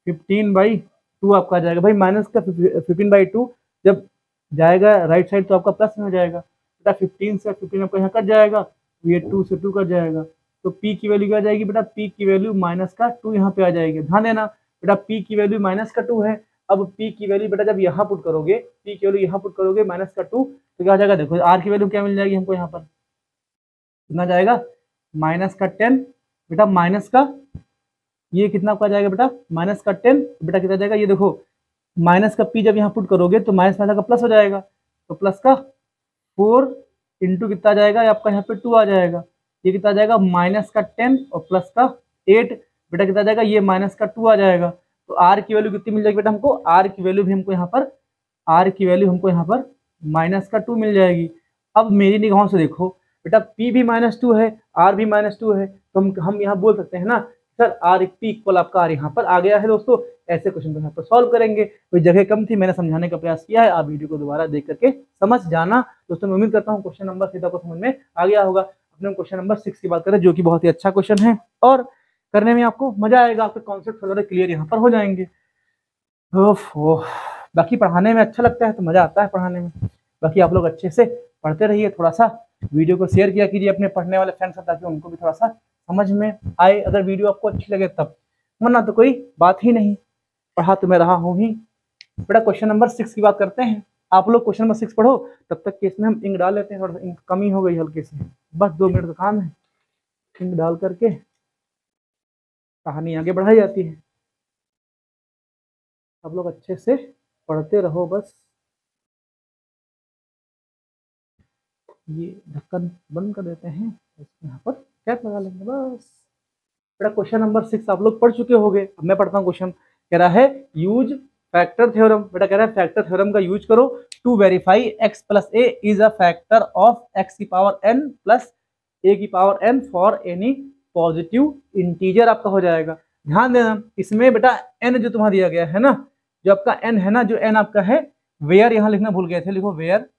15/2 आपका आ जाएगा। भाई माइनस का 15/2 जब जाएगा राइट साइड तो आपका प्लस में हो जाएगा, बेटा 15 से 15 आपका यहाँ कट जाएगा, तो ये 2 से 2 कट जाएगा, तो p की वैल्यू क्या आ जाएगी बेटा, p की वैल्यू माइनस का 2 यहाँ पे आ जाएगी। ध्यान देना बेटा p की वैल्यू माइनस का 2 है। अब p की वैल्यू बेटा जब यहाँ पुट करोगे, p की वैल्यू यहाँ पुट करोगे माइनस का 2 तो क्या आ जाएगा, देखो r की वैल्यू क्या मिल जाएगी हमको यहाँ पर, कितना जाएगा माइनस का 10, बेटा माइनस का ये कितना आपका जाएगा बेटा माइनस का 10, बेटा कितना जाएगा, ये देखो माइनस का p जब यहाँ पुट करोगे तो माइनस माइनस का प्लस हो जाएगा, तो प्लस का 4 इंटू कितना आ जाएगा, आपका यहाँ पे 2 आ जाएगा। ये कितना आ जाएगा, माइनस का 10 और प्लस का 8, बेटा कितना आ जाएगा, ये माइनस का 2 आ जाएगा। तो आर की वैल्यू कितनी मिल जाएगी बेटा हमको, आर की वैल्यू भी हमको यहाँ पर, आर की वैल्यू हमको यहाँ पर माइनस का 2 मिल जाएगी। अब मेरी निगाहों से देखो बेटा, पी भी -2 है, आर भी -2 है, तो हम यहाँ बोल सकते हैं ना सर आर पी इक्वल आपका आर यहाँ पर आ गया है। दोस्तों ऐसे क्वेश्चन को यहाँ पर सॉल्व करेंगे, कोई जगह कम थी, मैंने समझाने का प्रयास किया है, आप वीडियो को दोबारा देख करके समझ जाना। दोस्तों मैं उम्मीद करता हूँ क्वेश्चन नंबर सीधा को समझ में आ गया होगा। अपने क्वेश्चन नंबर 6 की बात करें, जो कि बहुत ही अच्छा क्वेश्चन है और करने में आपको मजा आएगा, आपके कॉन्सेप्ट थोड़े क्लियर यहाँ पर हो जाएंगे। बाकी पढ़ाने में अच्छा लगता है तो मजा आता है पढ़ाने में। बाकी आप लोग अच्छे से पढ़ते रहिए, थोड़ा सा वीडियो को शेयर किया कीजिए अपने पढ़ने वाले फ्रेंड्स से, ताकि उनको भी थोड़ा सा समझ में आए, अगर वीडियो आपको अच्छी लगे तब, वरना तो कोई बात ही नहीं, पढ़ा तो मैं रहा हूँ ही। बेटा क्वेश्चन नंबर 6 की बात करते हैं, आप लोग क्वेश्चन नंबर 6 पढ़ो, तब तक केस में हम इंक डाल लेते हैं, थोड़ा सा इंक कमी हो गई हल्के से, बस 2 मिनट का काम है, इंक डाल करके कहानी आगे बढ़ाई जाती है। आप लोग अच्छे से पढ़ते रहो बस। ये ढक्कन बंद कर देते हैं, यहाँ पर कैप लगा लेंगे बस। बेटा क्वेश्चन नंबर 6 आप लोग पढ़ चुके होंगे, अब मैं पढ़ता हूँ क्वेश्चन। कह रहा है यूज फैक्टर थ्योरम, बेटा कह रहा है फैक्टर थ्योरम का यूज करो to verify x plus a is a factor of x की पावर n प्लस a की power n for any positive integer आपका हो जाएगा। ध्यान देना इसमें बेटा n जो तुम्हारा दिया गया है ना, जो आपका n है ना, जो n आपका है, वेयर यहाँ लिखना भूल गए थे, लिखो वेयर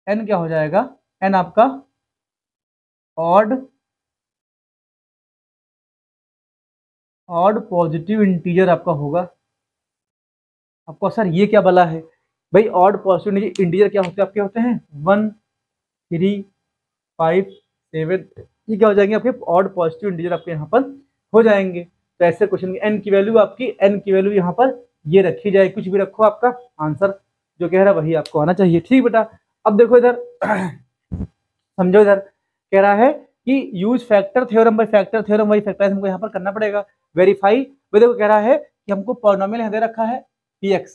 n क्या हो जाएगा, n आपका ऑड पॉजिटिव इंटीजर आपका होगा। आपको सर ये क्या बला है भाई, ऑड पॉजिटिव इंटीजर क्या होते हैं आपके, होते हैं 1 3 5 7, ये क्या हो जाएंगे आपके ऑड पॉजिटिव इंटीजर आपके यहाँ पर हो जाएंगे। तो ऐसे क्वेश्चन की n की वैल्यू, आपकी n की वैल्यू यहाँ पर ये रखी जाए, कुछ भी रखो, आपका आंसर जो कह रहा है वही आपको आना चाहिए। ठीक बेटा, अब देखो इधर समझो, इधर कह रहा है कि use factor theorem by factor theorem, वही फैक्टराइज हमको यहाँ पर करना पड़ेगा। वेरीफाई, देखो कह रहा है कि हमको पॉलिनोमियल यहाँ दे रखा है px,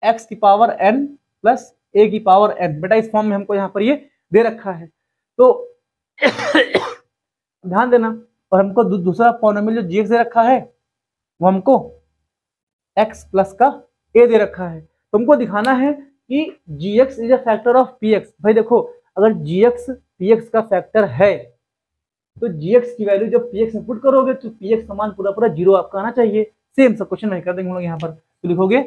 x की पावर n प्लस a की पावर n, बेटा इस फॉर्म में हमको यहाँ पर ये दे रखा है। तो ध्यान देना, और हमको दूसरा पॉलिनोमियल जो gx दे रखा है वो हमको x प्लस का a दे रखा है। तो हमको दिखाना है कि gx is a factor of px। भाई देखो अगर gx px का फैक्टर है तो gx की वैल्यू जब px में पुट करोगे तो px समान पूरा पूरा 0 आपका आना चाहिए। सेम सब क्वेश्चन नहीं कर देंगे हम लोग यहाँ पर, तो लिखोगे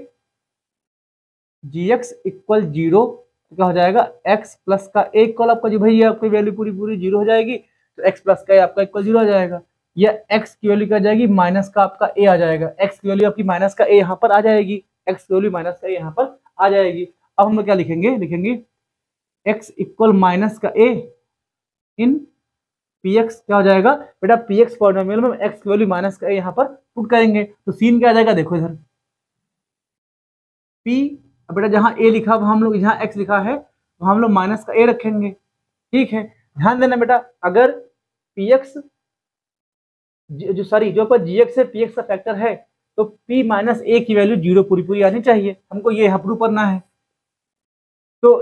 gx इक्वल 0, तो क्या हो जाएगा x प्लस का a इक्वल आपका जो भाई आपकी वैल्यू पूरी पूरी 0 हो जाएगी, तो x प्लस का a आपका इक्वल 0 आ जाएगा। या x की वैल्यू क्या आ जाएगी, माइनस का आपका a आ जाएगा, x की वैल्यू आपकी माइनस का a यहाँ पर आ जाएगी, x की वैल्यू माइनस का a यहाँ पर आ जाएगी। अब हम लोग क्या लिखेंगे, लिखेंगे x इक्वल माइनस का a इन px, क्या हो जाएगा बेटा px पॉलिनोमियल में x की वैल्यू माइनस का a यहाँ पर पुट करेंगे, तो सीन क्या आ जाएगा, देखो इधर p, बेटा जहाँ a लिखा वहाँ हम लोग, जहाँ x लिखा है वहाँ हम लोग माइनस का a रखेंगे। ठीक है, ध्यान देना बेटा, अगर px जो पर gx से px का फैक्टर है तो p माइनस a की वैल्यू 0 पूरी पूरी आनी चाहिए, हमको ये यहाँ प्रूव करना है। तो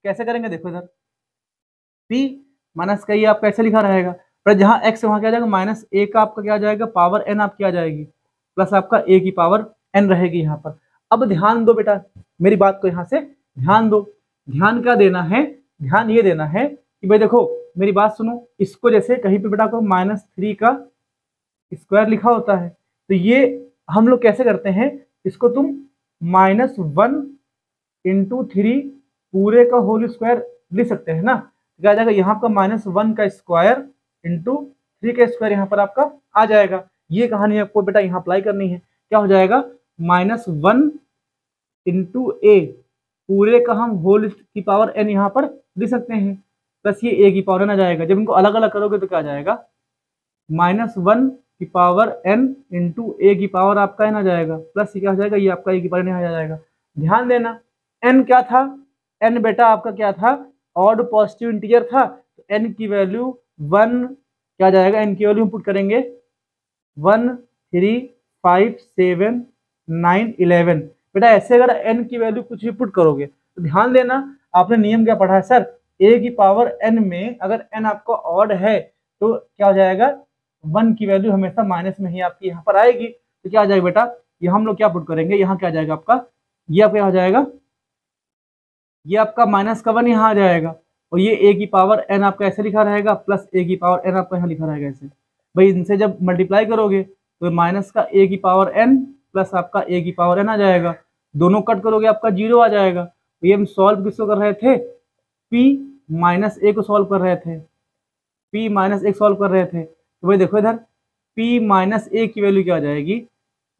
कैसे करेंगे, देखो इधर p माइनस का ये आपका ऐसे लिखा रहेगा, पर जहाँ x वहाँ क्या आ जाएगा, माइनस a का आपका क्या आ जाएगा, पावर n आपकी आ जाएगी, प्लस आपका a की पावर n रहेगी यहाँ पर। अब ध्यान दो बेटा, मेरी बात को यहाँ से ध्यान दो, ध्यान क्या देना है, ध्यान ये देना है कि भाई देखो मेरी बात सुनो, इसको जैसे कहीं पे बेटा को -3 का स्क्वायर लिखा होता है, तो ये हम लोग कैसे करते हैं, इसको तुम -1 × 3 पूरे का होल स्क्वायर लिख सकते हैं ना, क्या आ जाएगा यहाँ आपका -1 का स्क्वायर इंटू 3 का स्क्वायर यहाँ पर आपका आ जाएगा। ये कहानी आपको बेटा यहाँ अप्लाई करनी है, क्या हो जाएगा -1 × a पूरे का हम होल की पावर n यहाँ पर लिख सकते हैं, प्लस ये a की पावर n आ जाएगा। जब इनको अलग अलग करोगे तो क्या आ जाएगा, -1 की पावर n × a की पावर आपका n आ जाएगा, प्लस क्या हो जाएगा, ये आपका a की पावर n आ जाएगा। ध्यान देना n क्या था, n बेटा आपका क्या था, ऑड पॉजिटिव इंटीजर था, तो n की वैल्यू 1 क्या जाएगा, n की वैल्यू हम पुट करेंगे 1 3 5 7 9 11। बेटा ऐसे अगर n की वैल्यू कुछ भी पुट करोगे तो ध्यान देना, आपने नियम क्या पढ़ा है सर, a की पावर n में अगर n आपका ऑड है तो क्या हो जाएगा, 1 की वैल्यू हमेशा माइनस में ही आपकी यहाँ पर आएगी। तो क्या आ जाएगा बेटा, ये हम लोग क्या पुट करेंगे, यहाँ क्या आ जाएगा आपका, ये आपका क्या हो जाएगा, ये आपका माइनस का 1 यहाँ आ जाएगा, और ये a की पावर n आपका ऐसे लिखा रहेगा प्लस a की पावर n आपका यहाँ लिखा रहेगा ऐसे। भाई इनसे जब मल्टीप्लाई करोगे तो माइनस का a की पावर n प्लस आपका a की पावर n आ जाएगा, दोनों कट करोगे आपका 0 आ जाएगा। तो ये हम सॉल्व किसको कर रहे थे, p माइनस a को सॉल्व कर रहे थे, p माइनस a सॉल्व कर रहे थे। तो भाई देखो इधर p माइनस a की वैल्यू क्या आ जाएगी,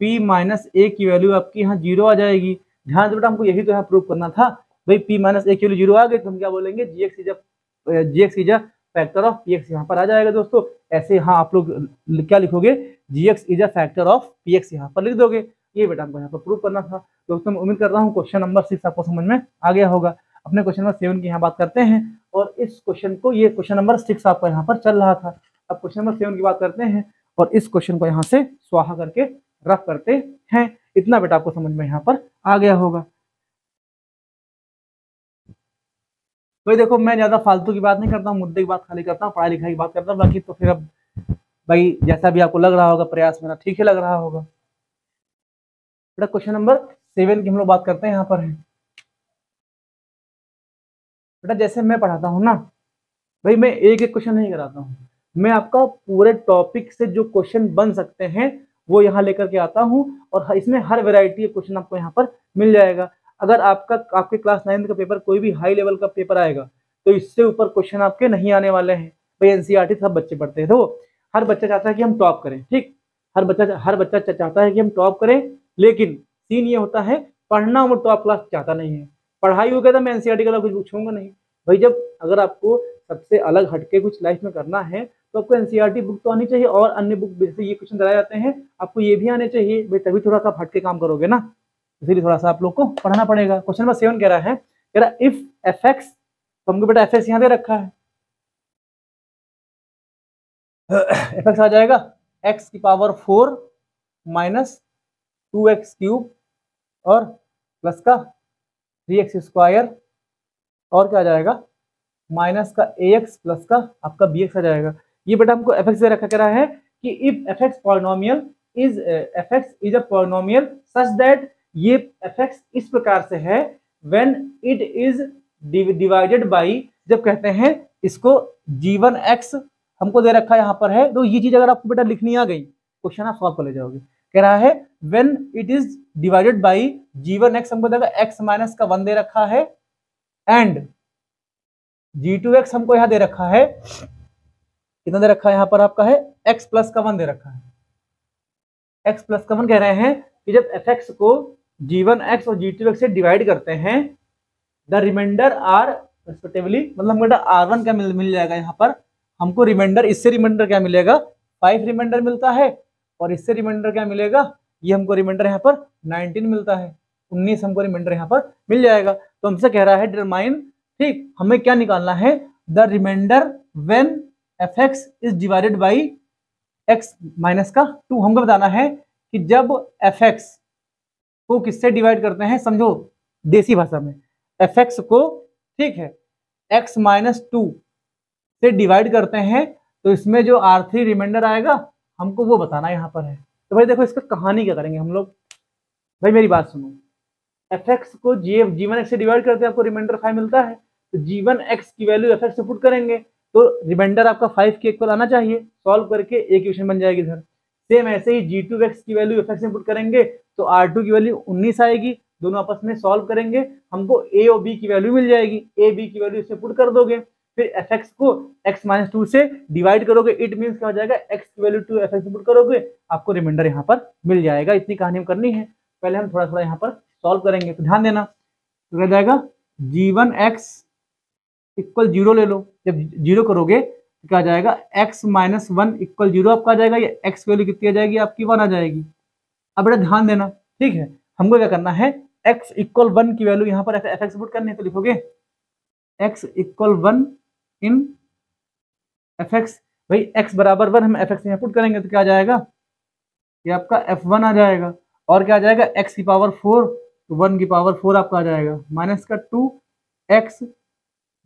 p माइनस a की वैल्यू आपकी यहाँ 0 आ जाएगी। ध्यान से बेटा हमको यही तो यहाँ प्रूव करना था, भाई p माइनस a की वैल्यू 0 आ गई तो हम क्या बोलेंगे, gx is a factor of px, यहाँ पर आ जाएगा दोस्तों। ऐसे हाँ आप लोग क्या लिखोगे, gx is a factor of px यहाँ पर लिख दोगे। ये बेटा हमको यहाँ पर प्रूव करना था दोस्तों। मैं उम्मीद कर रहा हूँ क्वेश्चन नंबर 6 आपको समझ में आ गया होगा। अपने क्वेश्चन नंबर 7 की यहाँ बात करते हैं, और इस क्वेश्चन को, ये क्वेश्चन नंबर 6 आपका यहाँ पर चल रहा था। अब क्वेश्चन नंबर 7 की बात करते हैं, और इस क्वेश्चन को यहाँ से स्वाहा करके रफ करते हैं। इतना बेटा आपको समझ में यहाँ पर आ गया होगा। भाई देखो मैं ज्यादा फालतू की बात नहीं करता हूँ, मुद्दे की बात खाली करता हूँ, पढ़ाई लिखाई की बात करता हूँ, बाकी तो फिर अब भाई जैसा भी आपको लग रहा होगा, प्रयास मेरा ठीक ही लग रहा होगा। बेटा क्वेश्चन नंबर 7 की हम लोग बात करते हैं यहाँ पर है। बेटा जैसे मैं पढ़ाता हूँ ना भाई, मैं एक एक क्वेश्चन नहीं कराता हूँ, मैं आपका पूरे टॉपिक से जो क्वेश्चन बन सकते हैं वो यहाँ लेकर के आता हूँ, और इसमें हर वैरायटी क्वेश्चन आपको यहाँ पर मिल जाएगा। अगर आपके क्लास 9 का पेपर कोई भी हाई लेवल का पेपर आएगा तो इससे ऊपर क्वेश्चन आपके नहीं आने वाले हैं। भाई एनसीईआरटी सब बच्चे पढ़ते हैं, तो हर बच्चा चाहता है कि हम टॉप करें, ठीक, हर बच्चा चाहता है कि हम टॉप करें, लेकिन सीन ये होता है पढ़ना वो टॉप क्लास चाहता नहीं है। पढ़ाई हो गया था, मैं एनसीईआरटी का कुछ पूछूंगा नहीं भाई। जब अगर आपको सबसे अलग हटके कुछ लाइफ में करना है तो आपको एनसीईआरटी बुक तो आनी चाहिए, और अन्य बुक जैसे ये क्वेश्चन कराए जाते हैं आपको ये भी आने चाहिए भाई, तभी थोड़ा सा हटके काम करोगे ना, इसीलिए थोड़ा सा आप लोग को पढ़ना पड़ेगा। क्वेश्चन नंबर 7 कह रहा है, कह रहा इफ एफ एक्स, तो हमको बेटा एफ एक्स यहाँ दे रखा है, एफ एक्स आ जाएगा एक्स की पावर 4 माइनस 2x क्यूब और प्लस का 3x स्क्वायर, और क्या आ जाएगा माइनस का ax प्लस का आपका bx आ जाएगा। ये बेटा हमको एफ एक्स दे रखा, कह रहा है कि if F x polynomial is F X is a polynomial such that, ये एफ एक्स इस प्रकार से है when it is divided by, जब कहते हैं इसको g1 x हमको दे रखा यहाँ पर है, तो ये चीज अगर आपको बेटा लिखनी आ गई क्वेश्चन आप सॉल्व कर ले जाओगे। कह रहा है when it is divided by g1 x, हमको देगा x माइनस का 1 दे रखा है, एंड g2x हमको यहाँ दे रखा है, कितना दे रखा है यहाँ पर आपका है x प्लस का 1 दे रखा है। x प्लस का 1 कह रहे हैं कि जब fx को g1x और g2x से डिवाइड करते हैं, द रिमाइंडर आर रेस्पेक्टिवली, मतलब बेटा r1 क्या मिल जाएगा यहाँ पर हमको रिमाइंडर, इससे रिमाइंडर क्या मिलेगा 5 रिमाइंडर मिलता है, और इससे रिमाइंडर क्या मिलेगा, ये हमको रिमाइंडर यहाँ पर 19 मिलता है, 19 हमको रिमाइंडर यहाँ पर मिल जाएगा। तो हमसे कह रहा है डिटरमाइन, ठीक, हमें क्या निकालना है, the remainder when F X is divided by X minus का 2। हमको बताना है कि जब एफ एक्स को किससे डिवाइड करते हैं, समझो देसी भाषा में, एफ एक्स को, ठीक है, एक्स माइनस 2 से डिवाइड करते हैं, तो इसमें जो R3 रिमाइंडर आएगा हमको वो बताना यहाँ पर है। तो भाई देखो इसका कहानी क्या करेंगे हम लोग, भाई मेरी बात सुनो, एफ एक्स को जी1 एक्स से डिवाइड करते हैं आपको रिमाइंडर 5 मिलता है, तो जी1 एक्स की वैल्यू एफ एक्स से पुट करेंगे तो रिमाइंडर आपका 5 के इक्वल आना चाहिए, सॉल्व करके एक इक्वेशन बन जाएगी इधर। सेम ऐसे ही जी2 एक्स की वैल्यू एफ एक्स में पुट करेंगे तो R2 की वैल्यू 19 आएगी, दोनों आपस में सॉल्व करेंगे हमको ए और बी की वैल्यू मिल जाएगी, ए बी की वैल्यू इसमें पुट कर दोगे, फिर एफ एक्स को एक्स माइनस 2 से डिवाइड करोगे, इट मीन्स क्या हो जाएगा एक्स की वैल्यू 2 एफ एक्स पुट करोगे, आपको रिमाइंडर यहाँ पर मिल जाएगा। इतनी कहानी हम करनी है, पहले हम थोड़ा थोड़ा यहाँ पर सॉल्व करेंगे, तो ध्यान देना। तो क्या जाएगा g1 x इक्वल 0 ले लो, जब 0 करोगे तो क्या जाएगा x माइनस 1 इक्वल 0 आपका आ जाएगा, ये x वैल्यू कितनी आ जाएगी आपकी 1 आ जाएगी। अब बेटा ध्यान देना, ठीक है, हमको क्या करना है x इक्वल 1 की वैल्यू यहाँ पर एफ एक्स पुट करनी है, तो लिखोगे x equal 1 in F x, भाई x बराबर 1 हम एफ एक्स यहाँ पुट करेंगे तो क्या आ जाएगा, ये आपका f1 आ जाएगा, और क्या आ जाएगा x की पावर 4 तो 1 की पावर 4 आपका आ जाएगा, माइनस का 2x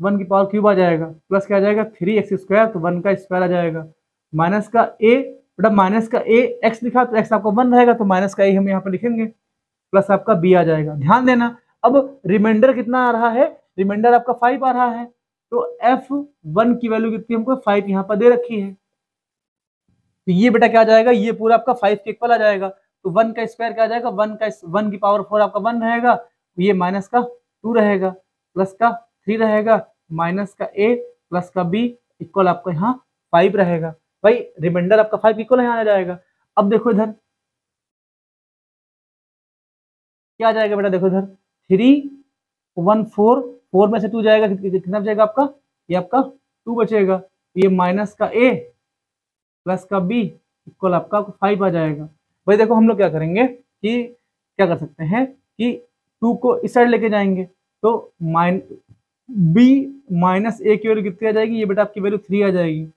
1 की पावर क्यूब आ जाएगा, प्लस क्या आ जाएगा 3x², तो 1 का स्क्वायर आ जाएगा, माइनस का a, बेटा माइनस का a x लिखा तो x आपका 1 रहेगा, तो माइनस का a हम यहाँ पर लिखेंगे, प्लस आपका b आ जाएगा। ध्यान देना, अब रिमाइंडर कितना आ रहा है, रिमाइंडर आपका 5 आ रहा है, तो f1 की वैल्यू कितनी हमको 5 यहाँ पर दे रखी है, तो ये बेटा क्या आ जाएगा, ये पूरा आपका 5 के इक्वल आ जाएगा, तो 1 का स्क्वायर क्या आ जाएगा, 1 की पावर 4 आपका 1 रहेगा, तो ये माइनस का 2 रहेगा, प्लस का 3 रहेगा, माइनस का a प्लस का b इक्वल आपका यहाँ 5 रहेगा। भाई रिमाइंडर आपका 5 इक्वल यहाँ आ जाएगा। अब देखो इधर क्या आ जाएगा बेटा, देखो इधर 3 1 4, 4 में से 2 जाएगा, कितना बचेगा आपका, ये आपका 2 बचेगा, ये माइनस का a प्लस का b इक्वल आपका 5 आ जाएगा। भाई देखो हम लोग क्या करेंगे कि क्या कर सकते हैं कि 2 को इस साइड लेके जाएंगे, तो b माइनस a की वैल्यू कितनी आ जाएगी, ये बेटा आपकी वैल्यू 3 आ जाएगी,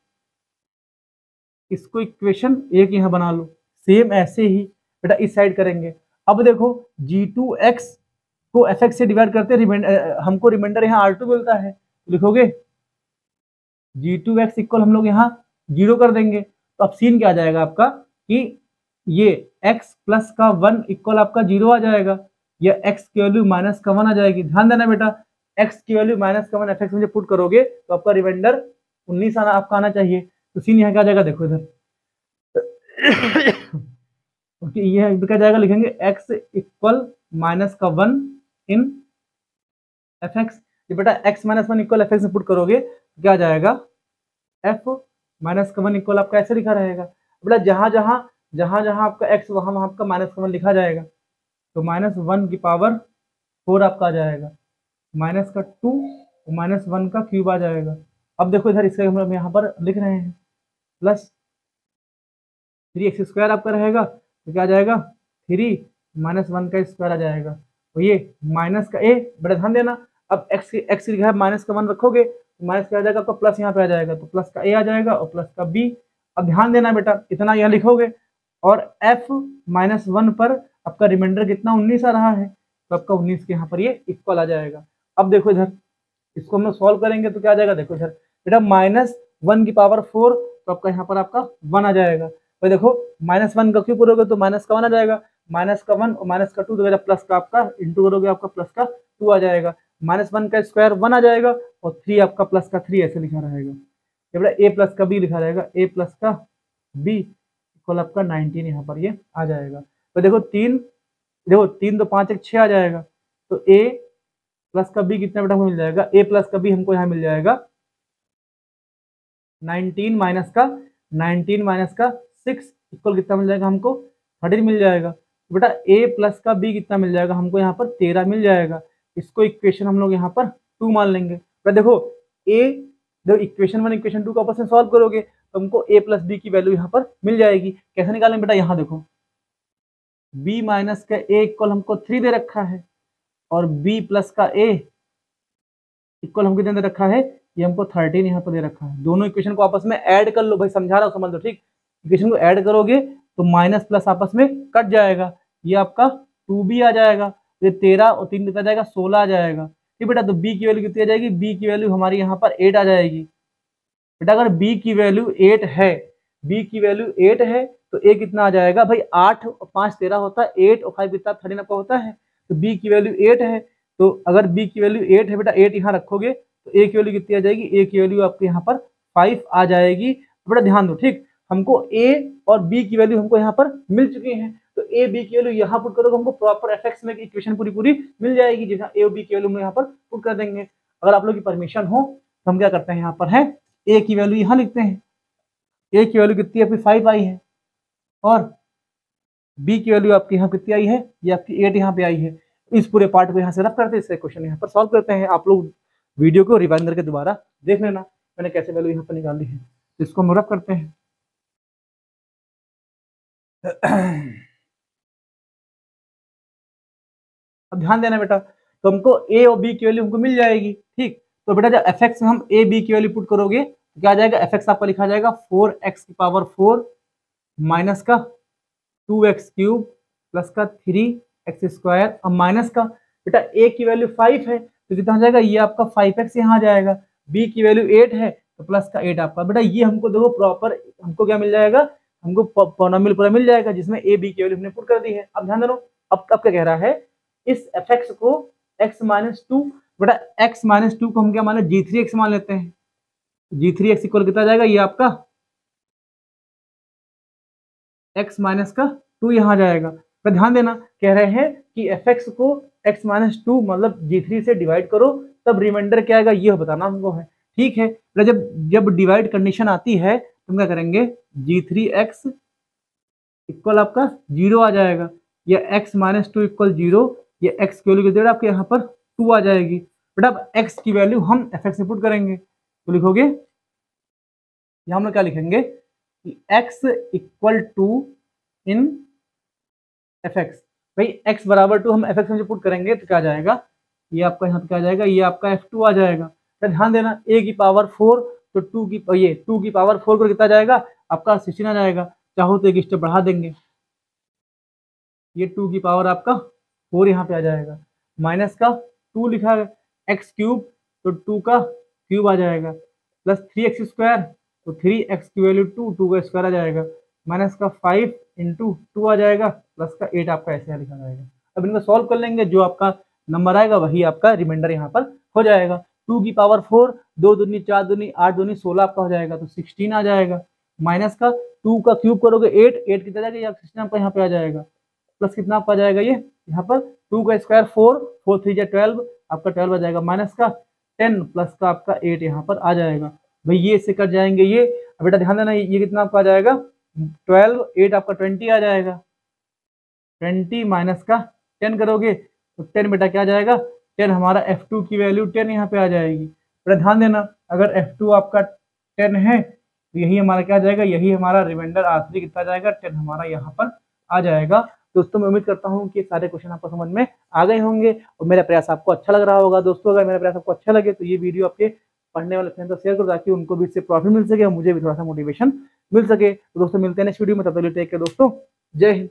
इसको इक्वेशन 1 यहाँ बना लो। सेम ऐसे ही बेटा इस साइड करेंगे। अब देखो g2x को fx से डिवाइड करते हैं, हमको रिमाइंडर यहाँ r2 मिलता है, लिखोगे g2x इक्वल हम लोग यहाँ 0 कर देंगे, तो अब सीन क्या आ जाएगा आपका कि ये x प्लस का 1 इक्वल आपका 0 आ जाएगा, या x की वैल्यू माइनस का 1 आ जाएगी। ध्यान देना बेटा, x की वैल्यू माइनस का 1 fx में जब पुट करोगे तो आपका रिमाइंडर 19 आपका आना चाहिए, तो सीन यहाँ क्या आ जाएगा, देखो इधर ये क्या जाएगा, लिखेंगे x इक्वल माइनस का 1 इन fx, ये बेटा x माइनस 1 इक्वल fx में पुट करोगे तो क्या आ जाएगा, f माइनस का 1 इक्वल आपका ऐसे लिखा रहेगा। बेटा जहां जहां आपका x वहां आपका माइनस का 1 लिखा जाएगा, तो माइनस 1 की पावर 4 आपका आ जाएगा, माइनस का 2 माइनस 1 का क्यूब आ जाएगा। अब देखो इधर इसका हम यहाँ पर लिख रहे हैं, प्लस 3x² आपका रहेगा, तो क्या आ जाएगा 3 माइनस 1 का स्क्वायर आ जाएगा, तो ये माइनस का a, बड़ा ध्यान देना, अब x लिखा है माइनस का 1 रखोगे तो माइनस क्या आ जाएगा आपका, प्लस यहाँ पे आ जाएगा, तो प्लस का a आ जाएगा और प्लस का b। अब ध्यान देना बेटा, इतना यहाँ लिखोगे और f माइनस 1 पर आपका रिमाइंडर कितना 19 आ रहा है, तो आपका 19 के यहाँ पर ये इक्वल आ जाएगा। अब देखो इधर इसको हम लोग सॉल्व करेंगे तो क्या आ जाएगा, देखो इधर बेटा माइनस 1 की पावर 4, तो आपका यहाँ पर आपका 1 आ जाएगा। तो देखो माइनस 1 का क्यों करोगे तो माइनस का 1 आ जाएगा, माइनस का 1 और माइनस का 2 तो प्लस का आपका इंटू करोगे आपका प्लस का 2 आ जाएगा, माइनस 1 का स्क्वायर 1 आ जाएगा और 3 आपका प्लस का 3 ऐसे लिखा रहेगा, ये बेटा a प्लस का b लिखा रहेगा, a प्लस का b इक्वल आपका 19 यहाँ पर ये आ जाएगा। तो देखो 3 तो 5 1 6 आ जाएगा, तो a प्लस का b कितना बेटा हमको मिल जाएगा, a प्लस का b हमको यहाँ मिल जाएगा 19 माइनस का 6 इक्वल कितना मिल जाएगा हमको 13 मिल जाएगा। बेटा a प्लस का b कितना मिल जाएगा हमको यहाँ पर 13 मिल जाएगा, इसको इक्वेशन हम लोग यहाँ पर 2 मान लेंगे। तो देखो इक्वेशन 1 इक्वेशन 2 का आपस में सॉल्व करोगे तो हमको a प्लस b की वैल्यू यहाँ पर मिल जाएगी। कैसे निकालेंगे बेटा, यहाँ देखो b माइनस का a इक्वल हमको 3 दे रखा है और b प्लस का a इक्वल हमको कितना दे रखा है, ये हमको 13 यहाँ पर दे रखा है। दोनों इक्वेशन को आपस में ऐड कर लो, भाई समझा रहा हूँ समझ लो, ठीक। इक्वेशन को ऐड करोगे तो माइनस प्लस आपस में कट जाएगा, ये आपका 2b आ जाएगा, ये 13 और 3 कितना जाएगा 16 आ जाएगा। ठीक बेटा, तो b की वैल्यू कितनी आ जाएगी, b की वैल्यू हमारी यहाँ पर 8 आ जाएगी। बेटा अगर b की वैल्यू 8 है, b की वैल्यू 8 है तो a कितना आ जाएगा भाई, 8 और 5 13 होता है, 8 और 5 कितना 13 आपका होता है, तो b की वैल्यू 8 है। तो अगर b की वैल्यू 8 है बेटा, 8 यहाँ रखोगे तो a की वैल्यू कितनी आ जाएगी, a की वैल्यू आपके यहाँ पर 5 आ जाएगी। तो बेटा ध्यान दो, ठीक, हमको a और b की वैल्यू हमको यहाँ पर मिल चुकी है, तो a b की वैल्यू यहाँ पुट करोगे हमको प्रॉपर fx में इक्वेशन पूरी मिल जाएगी, जैसा a और b की वैल्यू हम यहाँ पर पुट कर देंगे। अगर आप लोग की परमिशन हो तो हम क्या करते हैं, यहाँ पर है a की वैल्यू यहाँ लिखते हैं, a की वैल्यू कितनी आपकी 5 आई है और b की वैल्यू आपकी यहाँ कितनी आई है, ये आपकी 8 यहाँ पे आई है। इस पूरे पार्ट को यहाँ से रफ करते हैं, इससे क्वेश्चन यहाँ पर सॉल्व करते हैं। आप लोग वीडियो को रिवाइंड करके दोबारा देख लेना मैंने कैसे वैल्यू यहाँ पर निकाली है, तो इसको हम रफ करते हैं। अब ध्यान देना बेटा, तो हमको a और b की वैल्यू हमको मिल जाएगी, ठीक। तो बेटा जब fx में हम a b की वैल्यू पुट करोगे तो क्या आ जाएगा, fx आपका लिखा जाएगा 4x की पावर 4 माइनस का 2x क्यूब प्लस का 3 एक्स स्क्वायर। अब माइनस का बेटा a की वैल्यू 5 है तो कितना आ जाएगा, ये आपका 5x यहाँ आ जाएगा। b की वैल्यू 8 है तो प्लस का 8 आपका। बेटा ये हमको देखो प्रॉपर हमको क्या मिल जाएगा, हमको पॉलिनोमियल पूरा मिल जाएगा जिसमें a b की वैल्यू हमने पुट कर दी है। अब ध्यान दो, अब क्या कह रहा है, इस fx को x माइनस टू, बेटा x माइनस टू को हम क्या माने, g3x मान लेते हैं। g3x इक्वल कितना जाएगा, ये आपका x माइनस का 2 यहाँ जाएगा। तो ध्यान देना कह रहे हैं कि fx को x माइनस टू मतलब g3 से डिवाइड करो तब रिमाइंडर क्या आएगा ये बताना हमको है। ठीक है, तो जब जब डिवाइड कंडीशन आती है तो हम क्या करेंगे, g3x इक्वल आपका 0 आ जाएगा, या x माइनस टू इक्वल 0, या x की वैल्यू कितनी आपके यहाँ पर 2 आ जाएगी। बेटा अब x की वैल्यू हम fx में पुट करेंगे तो लिखोगे, यहाँ हम लोग क्या लिखेंगे कि x equal to in fx। भाई x बराबर टू हम fx में पुट करेंगे तो क्या आ जाएगा, ये आपका यहाँ पे क्या आ जाएगा, ये आपका f2 आ जाएगा। तो ध्यान देना a की पावर 4 तो 2 की पावर 4 को कितना जाएगा आपका 16 आ जाएगा। चाहो तो एक स्टेप बढ़ा देंगे, ये 2 की पावर आपका 4 यहाँ पे आ जाएगा, माइनस का 2 लिखा है, एक्स क्यूब तो 2 का क्यूब आ जाएगा, प्लस 3x स्क्वायर तो 3x की वैल्यू 2 का स्क्वायर आ जाएगा, माइनस का 5 इंटू 2 आ जाएगा, प्लस का 8 आपका ऐसे लिखा जाएगा। अब इनको सॉल्व कर लेंगे, जो आपका नंबर आएगा वही आपका रिमाइंडर यहाँ पर हो जाएगा। 2 की पावर 4, 2 दूनी 4 दूनी 8 दूनी 16 आपका हो जाएगा तो 16 आ जाएगा, माइनस का 2 का क्यूब करोगे 8 कितना जाएगा, 16 आपका यहाँ पे आ जाएगा, प्लस कितना आपका आ जाएगा, ये यहाँ पर 2 का स्क्वायर 4, 4 3 जा 12 आपका 12 आ जाएगा, माइनस का 10 प्लस का आपका 8 यहाँ पर आ जाएगा। भाई ये इससे कट जाएंगे ये। अब बेटा ध्यान देना, ये कितना आपका आ जाएगा 12, 8 आपका 20 आ जाएगा, 20 माइनस का 10 करोगे तो 10 बेटा क्या आ जाएगा 10, हमारा f2 की वैल्यू 10 यहाँ पे आ जाएगी। बेटा ध्यान देना अगर f2 आपका 10 है तो यही हमारा क्या आ जाएगा, यही हमारा रिमाइंडर आंसर कितना जाएगा 10 हमारा यहाँ पर आ जाएगा। दोस्तों मैं उम्मीद करता हूँ कि सारे क्वेश्चन आपको समझ में आ गए होंगे और मेरा प्रयास आपको अच्छा लग रहा होगा। दोस्तों अगर मेरा प्रयास आपको अच्छा लगे तो ये वीडियो आपके पढ़ने वाले फ्रेंड को शेयर करो ताकि उनको भी इससे प्रॉफिट मिल सके और मुझे भी थोड़ा सा मोटिवेशन मिल सके। तो दोस्तों मिलते हैं नेक्स्ट वीडियो में, तब तक टेक केयर दोस्तों, जय हिंद।